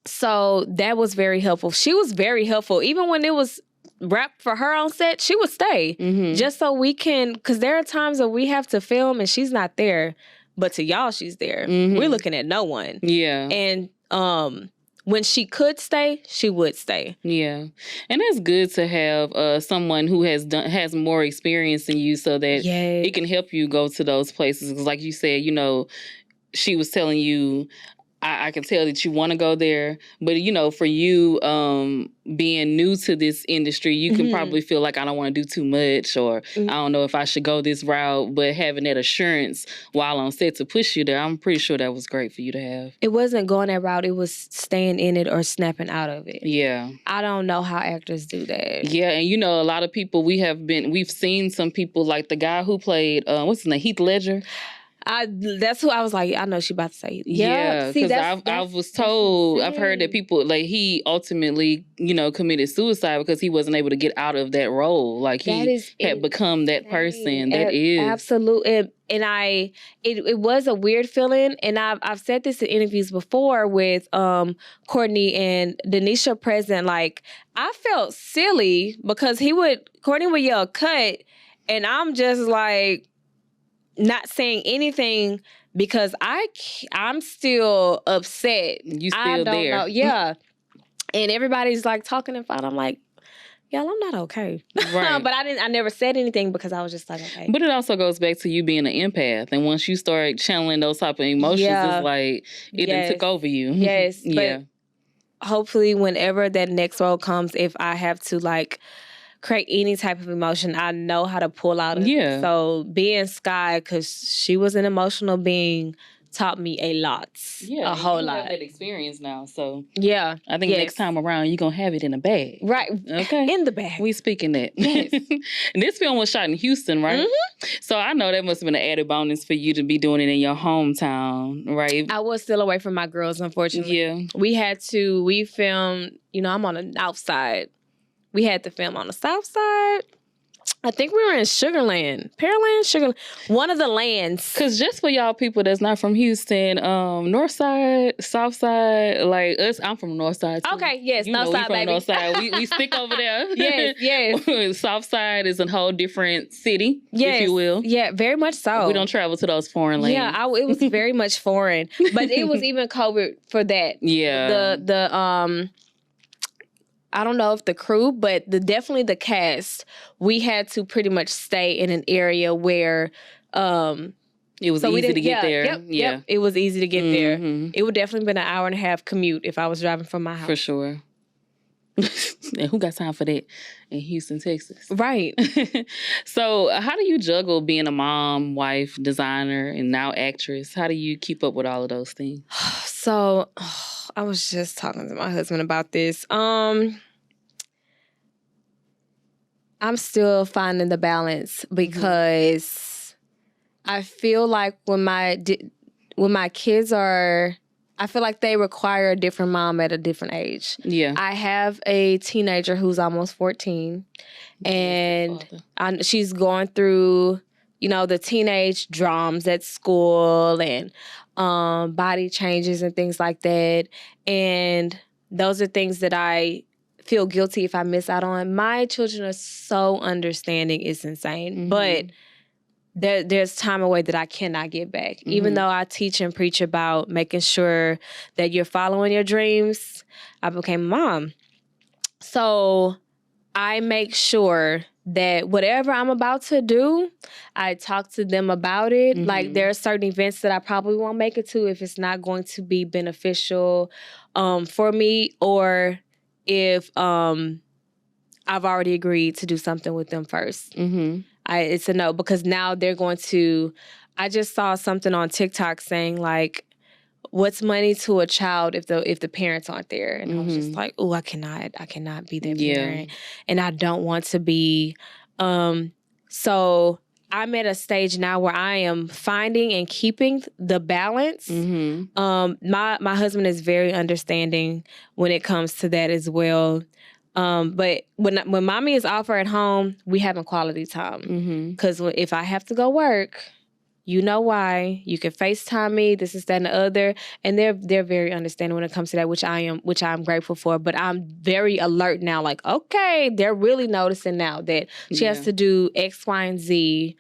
So that was very helpful. She was very helpful. Even when it was wrapped for her on set, she would stay just so we can, because there are times that we have to film and she's not there, but to y'all, she's there. We're looking at no one. Yeah. And when she could stay, she would stay. Yeah. And it's good to have someone who has more experience than you, so that it can help you go to those places. Because like you said, she was telling you, I can tell that you want to go there, but for you, being new to this industry, you can probably feel like I don't want to do too much, or I don't know if I should go this route. But having that assurance while on set to push you there, I'm pretty sure that was great for you to have. It wasn't going that route; it was staying in it or snapping out of it. Yeah, I don't know how actors do that. Yeah, and a lot of people we've seen some people like the guy who played what's his name, Heath Ledger. That's who I was like, I know she about to say. Yeah, because I was told, I've heard that people, like, he ultimately, committed suicide because he wasn't able to get out of that role. Like, he had become that person that is. Absolutely. And it was a weird feeling. And I've said this in interviews before with Courtney and Denisha present. Like, I felt silly because Courtney would yell cut, and I'm just like not saying anything because I'm still upset. You still there. Know. Yeah. And everybody's like talking and fighting. I'm like, y'all, I'm not okay. Right. But I never said anything because I was just like, okay. But it also goes back to you being an empath. And once you start channeling those type of emotions, it's like it done took over you. Yes. Yeah. But hopefully whenever that next role comes, if I have to like create any type of emotion, I know how to pull out of it. So being Sky, because she was an emotional being, taught me a lot. Yeah, a whole lot. You have that experience now, so yeah, I think next time around you're gonna have it in a bag, right? Okay, in the bag. We speaking that. Yes. And this film was shot in Houston, right? Mm-hmm. So I know that must have been an added bonus for you to be doing it in your hometown, right? I was still away from my girls, unfortunately. Yeah, we filmed. I'm on the outside. We had to film on the south side. I think we were in Sugarland, Pearland, Sugarland, one of the lands. Because just for y'all people that's not from Houston, north side, south side, like us, I'm from the north side too. Okay, yes, north side, baby. North side, we stick over there. Yes. South side is a whole different city, if you will. Yeah, very much so. We don't travel to those foreign lands. Yeah, it was very much foreign, but it was even COVID for that. Yeah. I don't know if the crew, but definitely the cast, we had to pretty much stay in an area where it was easy to get there. Yep, it was easy to get there. It would definitely been an hour and a half commute if I was driving from my house. For sure. And who got time for that in Houston, Texas? Right. So how do you juggle being a mom, wife, designer, and now actress? How do you keep up with all of those things? So I was just talking to my husband about this. I'm still finding the balance because I feel like when my kids are, I feel like they require a different mom at a different age. Yeah. I have a teenager who's almost 14, and she's going through, the teenage drums at school and body changes and things like that. And those are things that I feel guilty if I miss out on. My children are so understanding, it's insane. But there's time away that I cannot get back. Even though I teach and preach about making sure that you're following your dreams, I became a mom. So I make sure that whatever I'm about to do, I talk to them about it. Like, there are certain events that I probably won't make it to if it's not going to be beneficial for me, or if I've already agreed to do something with them first. It's a no, because now they're going to, I just saw something on TikTok saying like, what's money to a child if the parents aren't there? And I was just like, oh, I cannot be their parent. And I don't want to be. So I'm at a stage now where I am finding and keeping the balance. My husband is very understanding when it comes to that as well. But when mommy is off or at home, we having quality time. Because if I have to go work, you know why. You can FaceTime me, this is that and the other. And they're very understanding when it comes to that, which I'm grateful for. But I'm very alert now, like, okay, they're really noticing now that she has to do X, Y, and Z.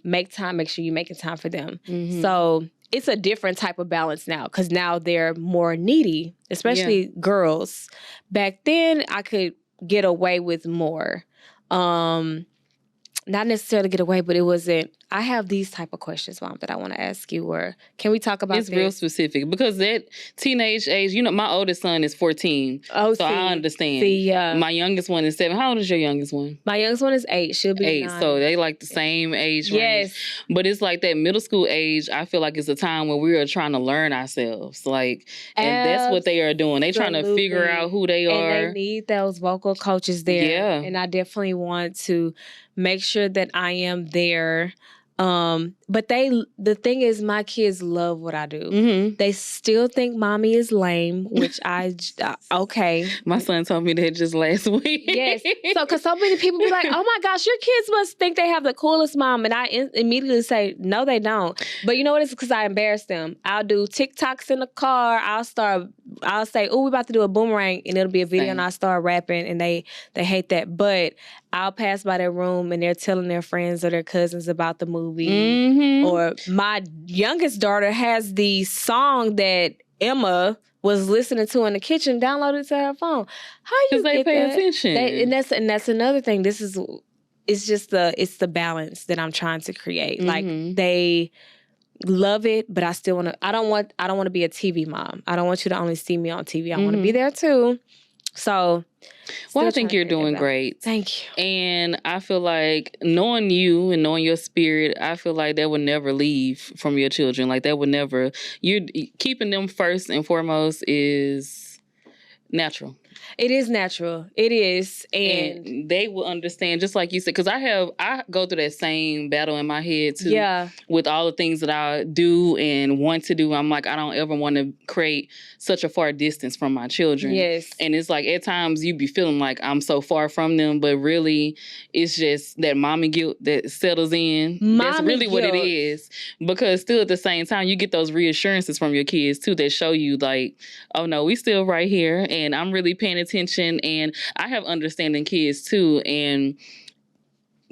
Make sure you're making time for them. So it's a different type of balance now, because now they're more needy, especially girls. Back then, I could get away with more. Not necessarily get away, but it wasn't, I have these type of questions, Mom, that I want to ask you, or can we talk about this? It's real specific, because that teenage age, my oldest son is 14. Oh, so I understand. My youngest one is 7. How old is your youngest one? My youngest one is 8. She'll be 8. 9. So they like the same age range. But it's like that middle school age, I feel like it's a time where we are trying to learn ourselves. Like, and that's what they are doing. They're trying to figure out who they are. And they need those vocal coaches there. Yeah. And I definitely want to make sure that I am there. But the thing is, my kids love what I do. Mm-hmm. They still think mommy is lame, which okay. My son told me that just last week. Yes. So, because so many people be like, oh my gosh, your kids must think they have the coolest mom. And I immediately say, no, they don't. But you know what? It's because I embarrass them. I'll do TikToks in the car. I'll say, oh, we're about to do a boomerang. And it'll be a video. Same. And I'll start rapping. And they hate that. But I'll pass by their room and they're telling their friends or their cousins about the movie. Mm-hmm. Or my youngest daughter has the song that Emma was listening to in the kitchen, downloaded to her phone. How you they get pay that? attention? And that's another thing. It's the balance that I'm trying to create. Mm-hmm. Like they love it, but I don't want to be a TV mom. I don't want you to only see me on TV. I want to be there too. So, well, I think you're doing great. Thank you. And I feel like knowing you and knowing your spirit, I feel like that would never leave from your children. Like that would never, you're keeping them first and foremost is natural. It is natural. It is. And they will understand, just like you said, because I go through that same battle in my head too. Yeah. With all the things that I do and want to do. I'm like, I don't ever want to create such a far distance from my children. Yes. And it's like at times you be feeling like I'm so far from them, but really it's just that mommy guilt that settles in. That's really what it is. Because still at the same time, you get those reassurances from your kids too that show you like, oh no, we still right here and I'm really paying attention, and I have understanding kids too, and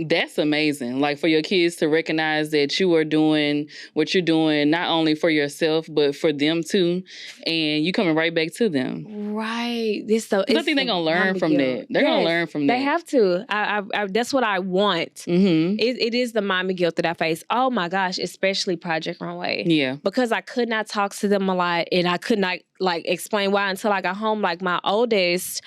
that's amazing. Like for your kids to recognize that you are doing what you're doing, not only for yourself, but for them too, and you coming right back to them. Right. I think they're gonna learn from that. They're gonna learn from that. They have to. I that's what I want. Mm-hmm. It is the mommy guilt that I face. Oh my gosh, especially Project Runway. Yeah. Because I could not talk to them a lot, and I could not like explain why until I got home. Like my oldest,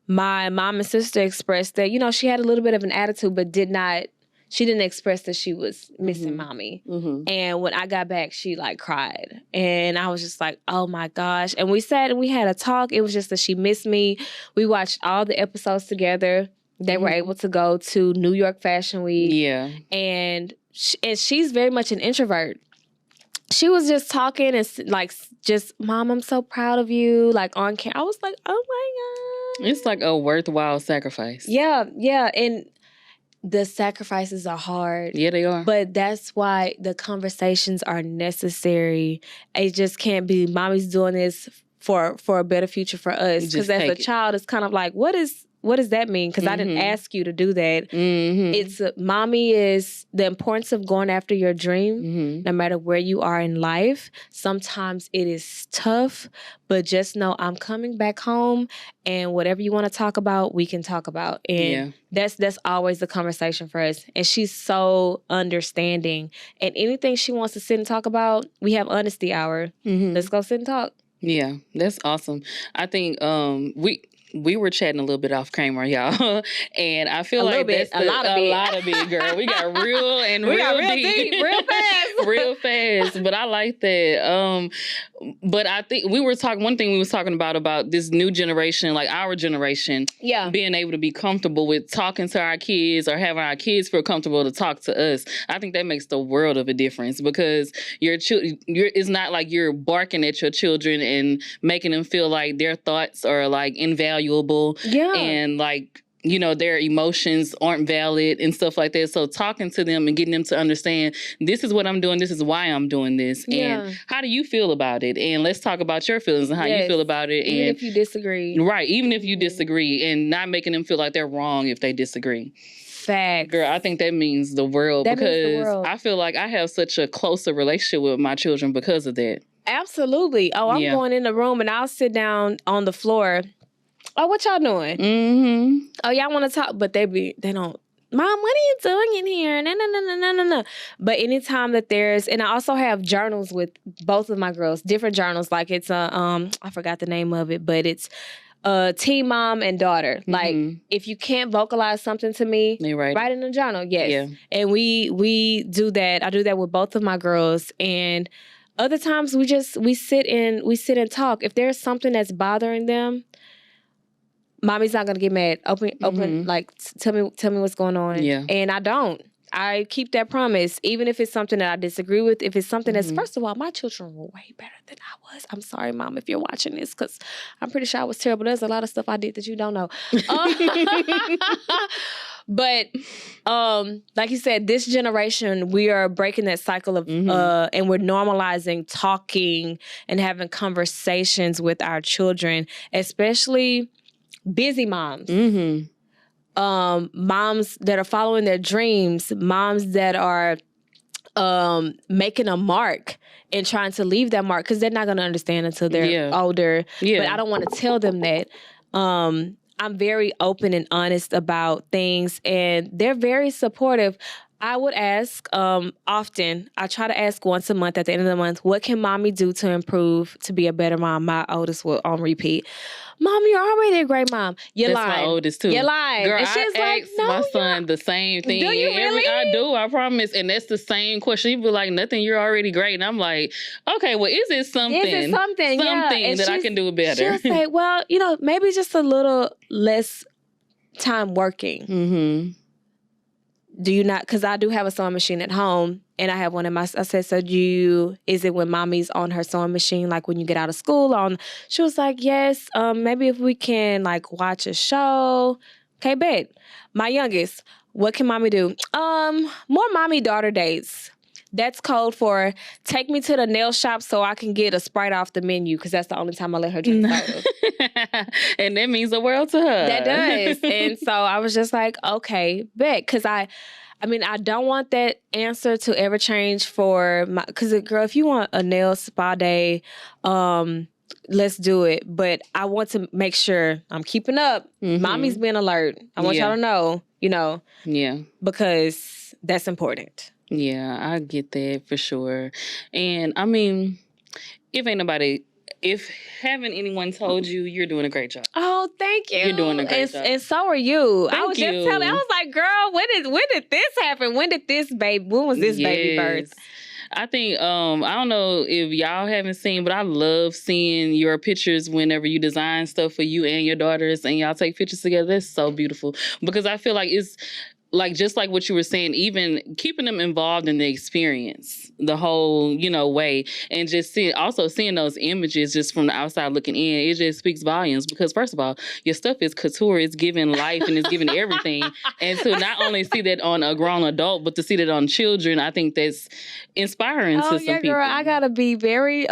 my mom and sister expressed that, you know, she had a little bit of an attitude, but she didn't express that she was missing mommy. Mm-hmm. And when I got back, she like cried. And I was just like, oh my gosh. And we sat and we had a talk. It was just that she missed me. We watched all the episodes together. They were able to go to New York Fashion Week. Yeah. And she's very much an introvert. She was just talking and like, just, Mom, I'm so proud of you. Like on camera. I was like, oh my God. It's like a worthwhile sacrifice. Yeah, yeah. And the sacrifices are hard. Yeah, they are. But that's why the conversations are necessary. It just can't be, Mommy's doing this for a better future for us. Because as a child, it's kind of like, what does that mean? Because I didn't ask you to do that. Mm-hmm. It's mommy is the importance of going after your dream, no matter where you are in life. Sometimes it is tough, but just know I'm coming back home, and whatever you want to talk about, we can talk about. And that's always the conversation for us. And she's so understanding. And anything she wants to sit and talk about, we have honesty hour. Mm-hmm. Let's go sit and talk. Yeah, that's awesome. I think we were chatting a little bit off camera, y'all, and I feel like that's a lot of it, girl. We got real and real deep, real fast, real fast. But I like that. But I think one thing we was talking about this new generation, like our generation, being able to be comfortable with talking to our kids or having our kids feel comfortable to talk to us. I think that makes the world of a difference, because it's not like you're barking at your children and making them feel like their thoughts are like invaluable and like, you know, their emotions aren't valid and stuff like that. So talking to them and getting them to understand, this is what I'm doing, this is why I'm doing this. And how do you feel about it? And let's talk about your feelings and how you feel about it. Even if you disagree. Right, even if you disagree, and not making them feel like they're wrong if they disagree. Facts. Girl, I think that means the world, because I feel like I have such a closer relationship with my children because of that. Absolutely. Oh, I'm going in the room and I'll sit down on the floor. Oh, what y'all doing? Mm-hmm. Oh, y'all want to talk? But they don't. Mom, what are you doing in here? No. But anytime that and I also have journals with both of my girls, different journals. Like it's I forgot the name of it, but it's teen mom and daughter. Like if you can't vocalize something to me, write in a journal. Yes. Yeah. And we do that. I do that with both of my girls. And other times we sit and talk. If there's something that's bothering them, Mommy's not gonna get mad. Open, like tell me what's going on. Yeah. And I don't. I keep that promise, even if it's something that I disagree with. If it's something that's, first of all, my children were way better than I was. I'm sorry, Mom, if you're watching this, because I'm pretty sure I was terrible. There's a lot of stuff I did that you don't know. But like you said, this generation, we are breaking that cycle of, and we're normalizing talking and having conversations with our children, especially busy moms. Moms that are following their dreams, moms that are making a mark and trying to leave that mark, because they're not going to understand until they're older. But I don't want to tell them that. I'm very open and honest about things, and they're very supportive. I would ask often. I try to ask once a month at the end of the month, what can mommy do to improve, to be a better mom? My oldest will on repeat. Mom, you're already a great mom. You're lying. That's my oldest too. You're lying. Girl, and she's I like, ask no, my son the same thing. Do you really? I do, I promise. And that's the same question. He'd be like, nothing, you're already great. And I'm like, okay, well, is it something? Is it something? That I can do better? She'll say, well, maybe just a little less time working. Do you not? Because I do have a sewing machine at home, and I have one in my. I said, so is it when mommy's on her sewing machine, like when you get out of school? She was like, yes. Maybe if we can like watch a show. Okay, bet. My youngest, what can mommy do? More mommy-daughter dates. That's code for take me to the nail shop so I can get a Sprite off the menu, because that's the only time I let her drink soda. And that means the world to her. That does. And so I was just like, okay, bet. Because I don't want that answer to ever change for my, because girl, if you want a nail spa day, let's do it. But I want to make sure I'm keeping up. Mommy's being alert. I want y'all to know, Yeah. Because that's important. Yeah, I get that for sure. And I mean, if haven't anyone told you, you're doing a great job. Oh, thank you. You're doing a great job. And so are you. Thank I was you. just telling, I was like, girl, when did this happen? When was this baby birth? I think, I don't know if y'all haven't seen, but I love seeing your pictures whenever you design stuff for you and your daughters and y'all take pictures together. That's so beautiful, because I feel like it's, like, just like what you were saying, even keeping them involved in the experience, the whole, way, and just seeing those images just from the outside looking in, it just speaks volumes. Because first of all, your stuff is couture, it's giving life and it's giving everything. And to not only see that on a grown adult, but to see that on children, I think that's inspiring to some people. Girl, I gotta be very,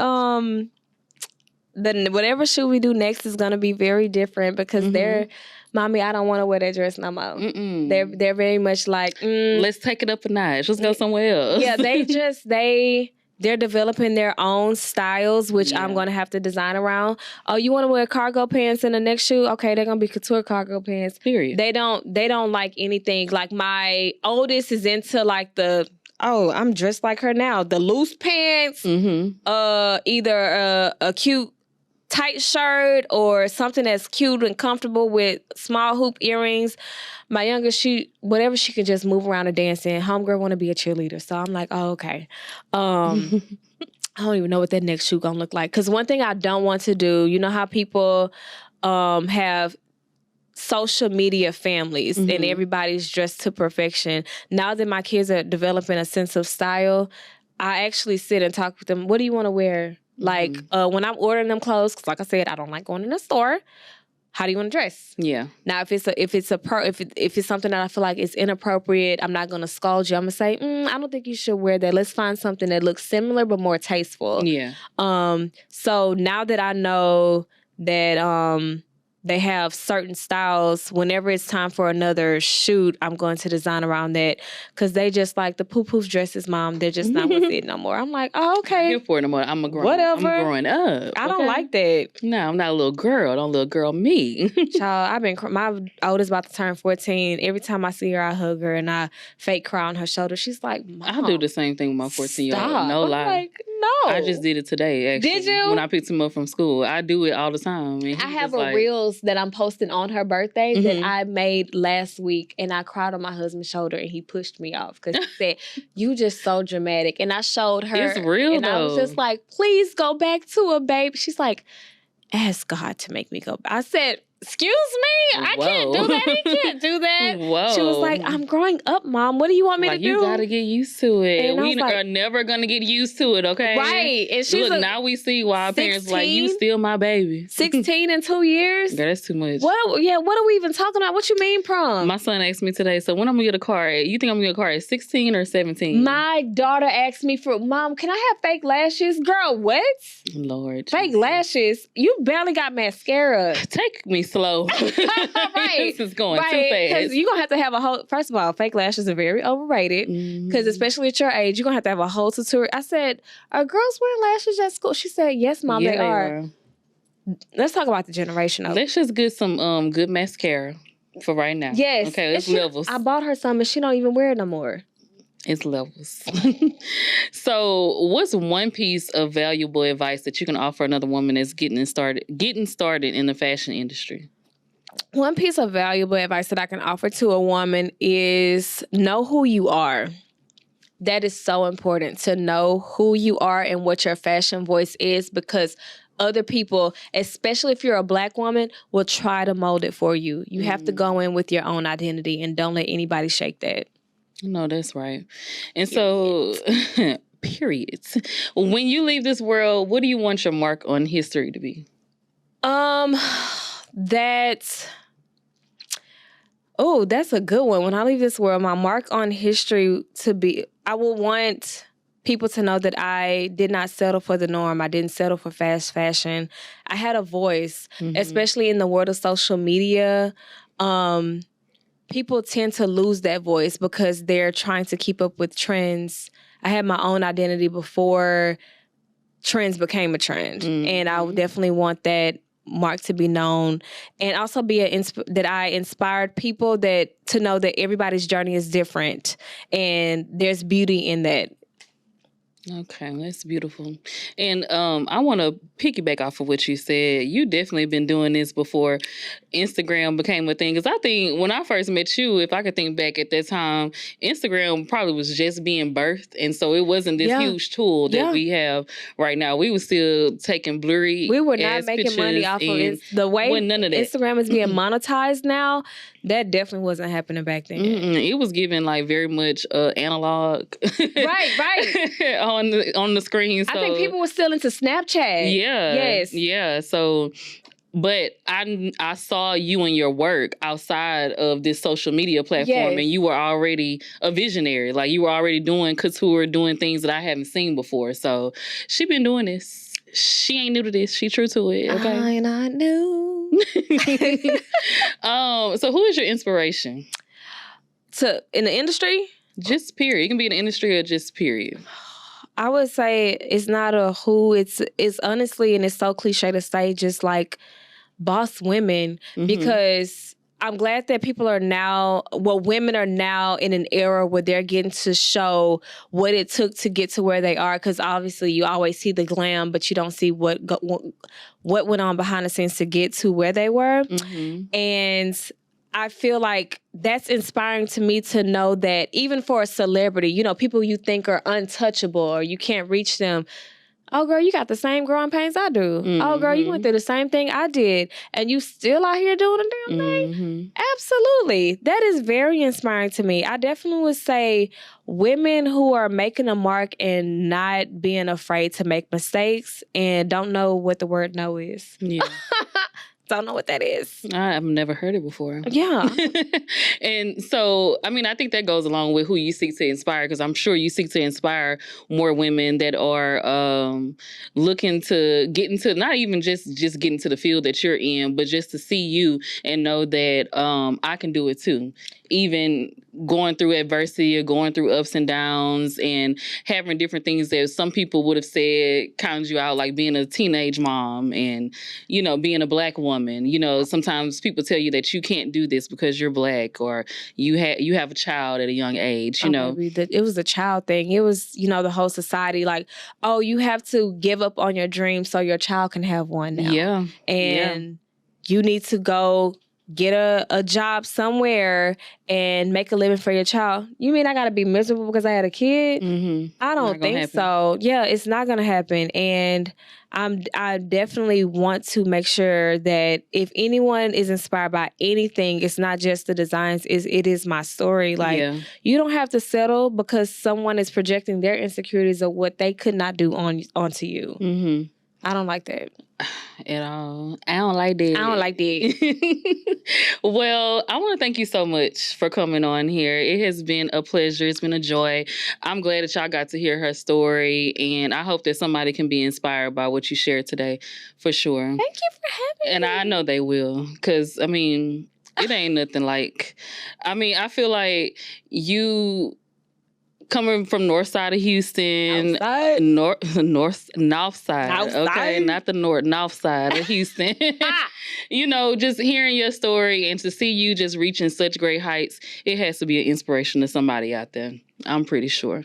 whatever shoe we do next is gonna be very different, because they're, Mommy, I don't want to wear that dress no more. They're very much like, let's take it up a notch. Let's go somewhere else. Yeah, they're developing their own styles, which I'm going to have to design around. Oh, you want to wear cargo pants in the next shoe? Okay, they're going to be couture cargo pants. Period. They don't like anything. Like, my oldest is into like I'm dressed like her now. The loose pants, either a cute tight shirt or something that's cute and comfortable with small hoop earrings. My youngest, whatever she can just move around and dance in. Homegirl want to be a cheerleader. So I'm like, oh, okay. I don't even know what that next shoe gonna look like. Because one thing I don't want to do, you know how people have social media families and everybody's dressed to perfection. Now that my kids are developing a sense of style, I actually sit and talk with them. What do you want to wear? Like, when I'm ordering them clothes, because like I said, I don't like going in a store. How do you want to dress? Yeah. Now, if it's something that I feel like is inappropriate, I'm not going to scold you. I'm going to say, I don't think you should wear that. Let's find something that looks similar but more tasteful. Yeah. So now that I know that they have certain styles, whenever it's time for another shoot, I'm going to design around that, because they just like the poo-poof dresses, Mom. They're just not with it no more. I'm like, oh, okay. I'm here for it no more. I'm growing up. I don't like that. No, I'm not a little girl. Don't little girl me. Child, my oldest about to turn 14. Every time I see her, I hug her and I fake cry on her shoulder. She's like, Mom, I do the same thing with my 14-year-old. No lie. I'm like, no. I just did it today, actually. Did you? When I picked him up from school. I do it all the time. And I have reels that I'm posting on her birthday that I made last week, and I cried on my husband's shoulder and he pushed me off because he said, you just so dramatic. And I showed her. It's real, and though. I was just like, please go back to a babe. She's like, ask God to make me go back. I said, excuse me, I can't do that. He can't do that. Whoa. She was like, I'm growing up, Mom. What do you want me to do? You gotta get used to it. And we are never gonna get used to it, okay? Right. And she's now we see why our parents like, you still my baby. 16 in 2 years? Girl, that's too much. What are we even talking about? What you mean prom? My son asked me today, so when I'm gonna get a car at? You think I'm gonna get a car at 16 or 17? My daughter asked me Mom, can I have fake lashes? Girl, what? Lord. Fake lashes? You barely got mascara. Take me slow. Right. This is going too fast. Because you're going to have a whole... First of all, fake lashes are very overrated. Because especially at your age, you're going to have a whole tutorial. I said, are girls wearing lashes at school? She said, yes, Mom, they are. Let's talk about the generation. Let's just get some good mascara for right now. Yes. Okay, it's levels. I bought her some and she don't even wear it no more. It's levels. So what's one piece of valuable advice that you can offer another woman that's getting started in the fashion industry? One piece of valuable advice that I can offer to a woman is know who you are. That is so important, to know who you are and what your fashion voice is, because other people, especially if you're a Black woman, will try to mold it for you. You have to go in with your own identity and don't let anybody shake that. No, that's right. And so, periods. When you leave this world, what do you want your mark on history to be? That's a good one. When I leave this world, my mark on history to be, I will want people to know that I did not settle for the norm. I didn't settle for fast fashion. I had a voice, especially in the world of social media. People tend to lose that voice because they're trying to keep up with trends. I had my own identity before trends became a trend. And I would definitely want that mark to be known, and also be that I inspired people to know that everybody's journey is different and there's beauty in that. Okay, that's beautiful. And I want to piggyback off of what you said. You definitely been doing this before Instagram became a thing. Because I think when I first met you, if I could think back at that time, Instagram probably was just being birthed. And so it wasn't this huge tool that we have right now. We were still taking blurry. We were not making money off of it. The way none of that. Instagram is being monetized now, that definitely wasn't happening back then. It was given like very much analog. Right. on the screen. So. I think people were still into Snapchat. Yeah. Yes. Yeah. So, but I saw you and your work outside of this social media platform, and you were already a visionary. Like you were already doing couture, doing things that I haven't seen before. So she been doing this. She ain't new to this. She true to it. Okay. I'm not new. So who is your inspiration? In the industry? Just period. It can be in the industry or just period. I would say it's not a who. It's honestly, and it's so cliche to say, just like boss women, because I'm glad that women are now in an era where they're getting to show what it took to get to where they are. Because obviously you always see the glam, but you don't see what went on behind the scenes to get to where they were. And I feel like that's inspiring to me to know that even for a celebrity, people you think are untouchable or you can't reach them. Oh, girl, you got the same growing pains I do. Oh, girl, you went through the same thing I did. And you still out here doing a damn thing? Absolutely. That is very inspiring to me. I definitely would say women who are making a mark and not being afraid to make mistakes and don't know what the word no is. Yeah. Don't know what that is. I've never heard it before. Yeah. And so, I think that goes along with who you seek to inspire, because I'm sure you seek to inspire more women that are looking to get into, not even just get into the field that you're in, but just to see you and know that I can do it too. Even going through adversity or going through ups and downs and having different things that some people would have said counted you out, like being a teenage mom and, being a Black woman. Sometimes people tell you that you can't do this because you're Black or you have a child at a young age, Baby, it was a child thing. It was, the whole society like, oh, you have to give up on your dream so your child can have one now. Yeah. And you need to go get a job somewhere and make a living for your child. You mean I got to be miserable because I had a kid? I don't think so. Yeah, it's not going to happen. And I definitely want to make sure that if anyone is inspired by anything, it's not just the designs, it is my story. Like, you don't have to settle because someone is projecting their insecurities of what they could not do onto you. I don't like that. At all. I don't like that. I don't like that. Well, I want to thank you so much for coming on here. It has been a pleasure. It's been a joy. I'm glad that y'all got to hear her story, and I hope that somebody can be inspired by what you shared today, for sure. Thank you for having me. And I know they will, because, I mean, it ain't nothing like... I mean, I feel like you... coming from north side of Houston, north side, okay, not the north side of Houston. You know, just hearing your story and to see you just reaching such great heights, it has to be an inspiration to somebody out there. I'm pretty sure.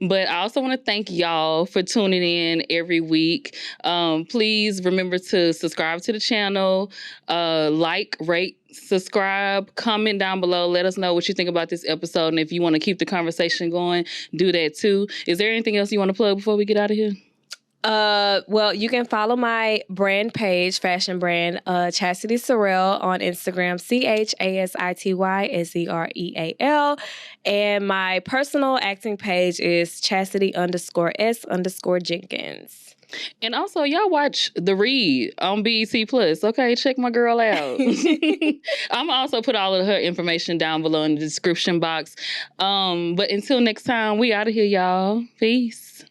But I also want to thank y'all for tuning in every week. Please remember to subscribe to the channel, like, rate, subscribe, comment down below. Let us know what you think about this episode. And if you want to keep the conversation going, do that too. Is there anything else you want to plug before we get out of here? Well, you can follow my brand page, fashion brand, Chasity Sereal on Instagram, CHASITY SEREAL. And my personal acting page is Chasity_S_Jenkins. And also, y'all watch The Read on BET Plus. Okay, check my girl out. I'm also put all of her information down below in the description box. But until next time, we out of here, y'all. Peace.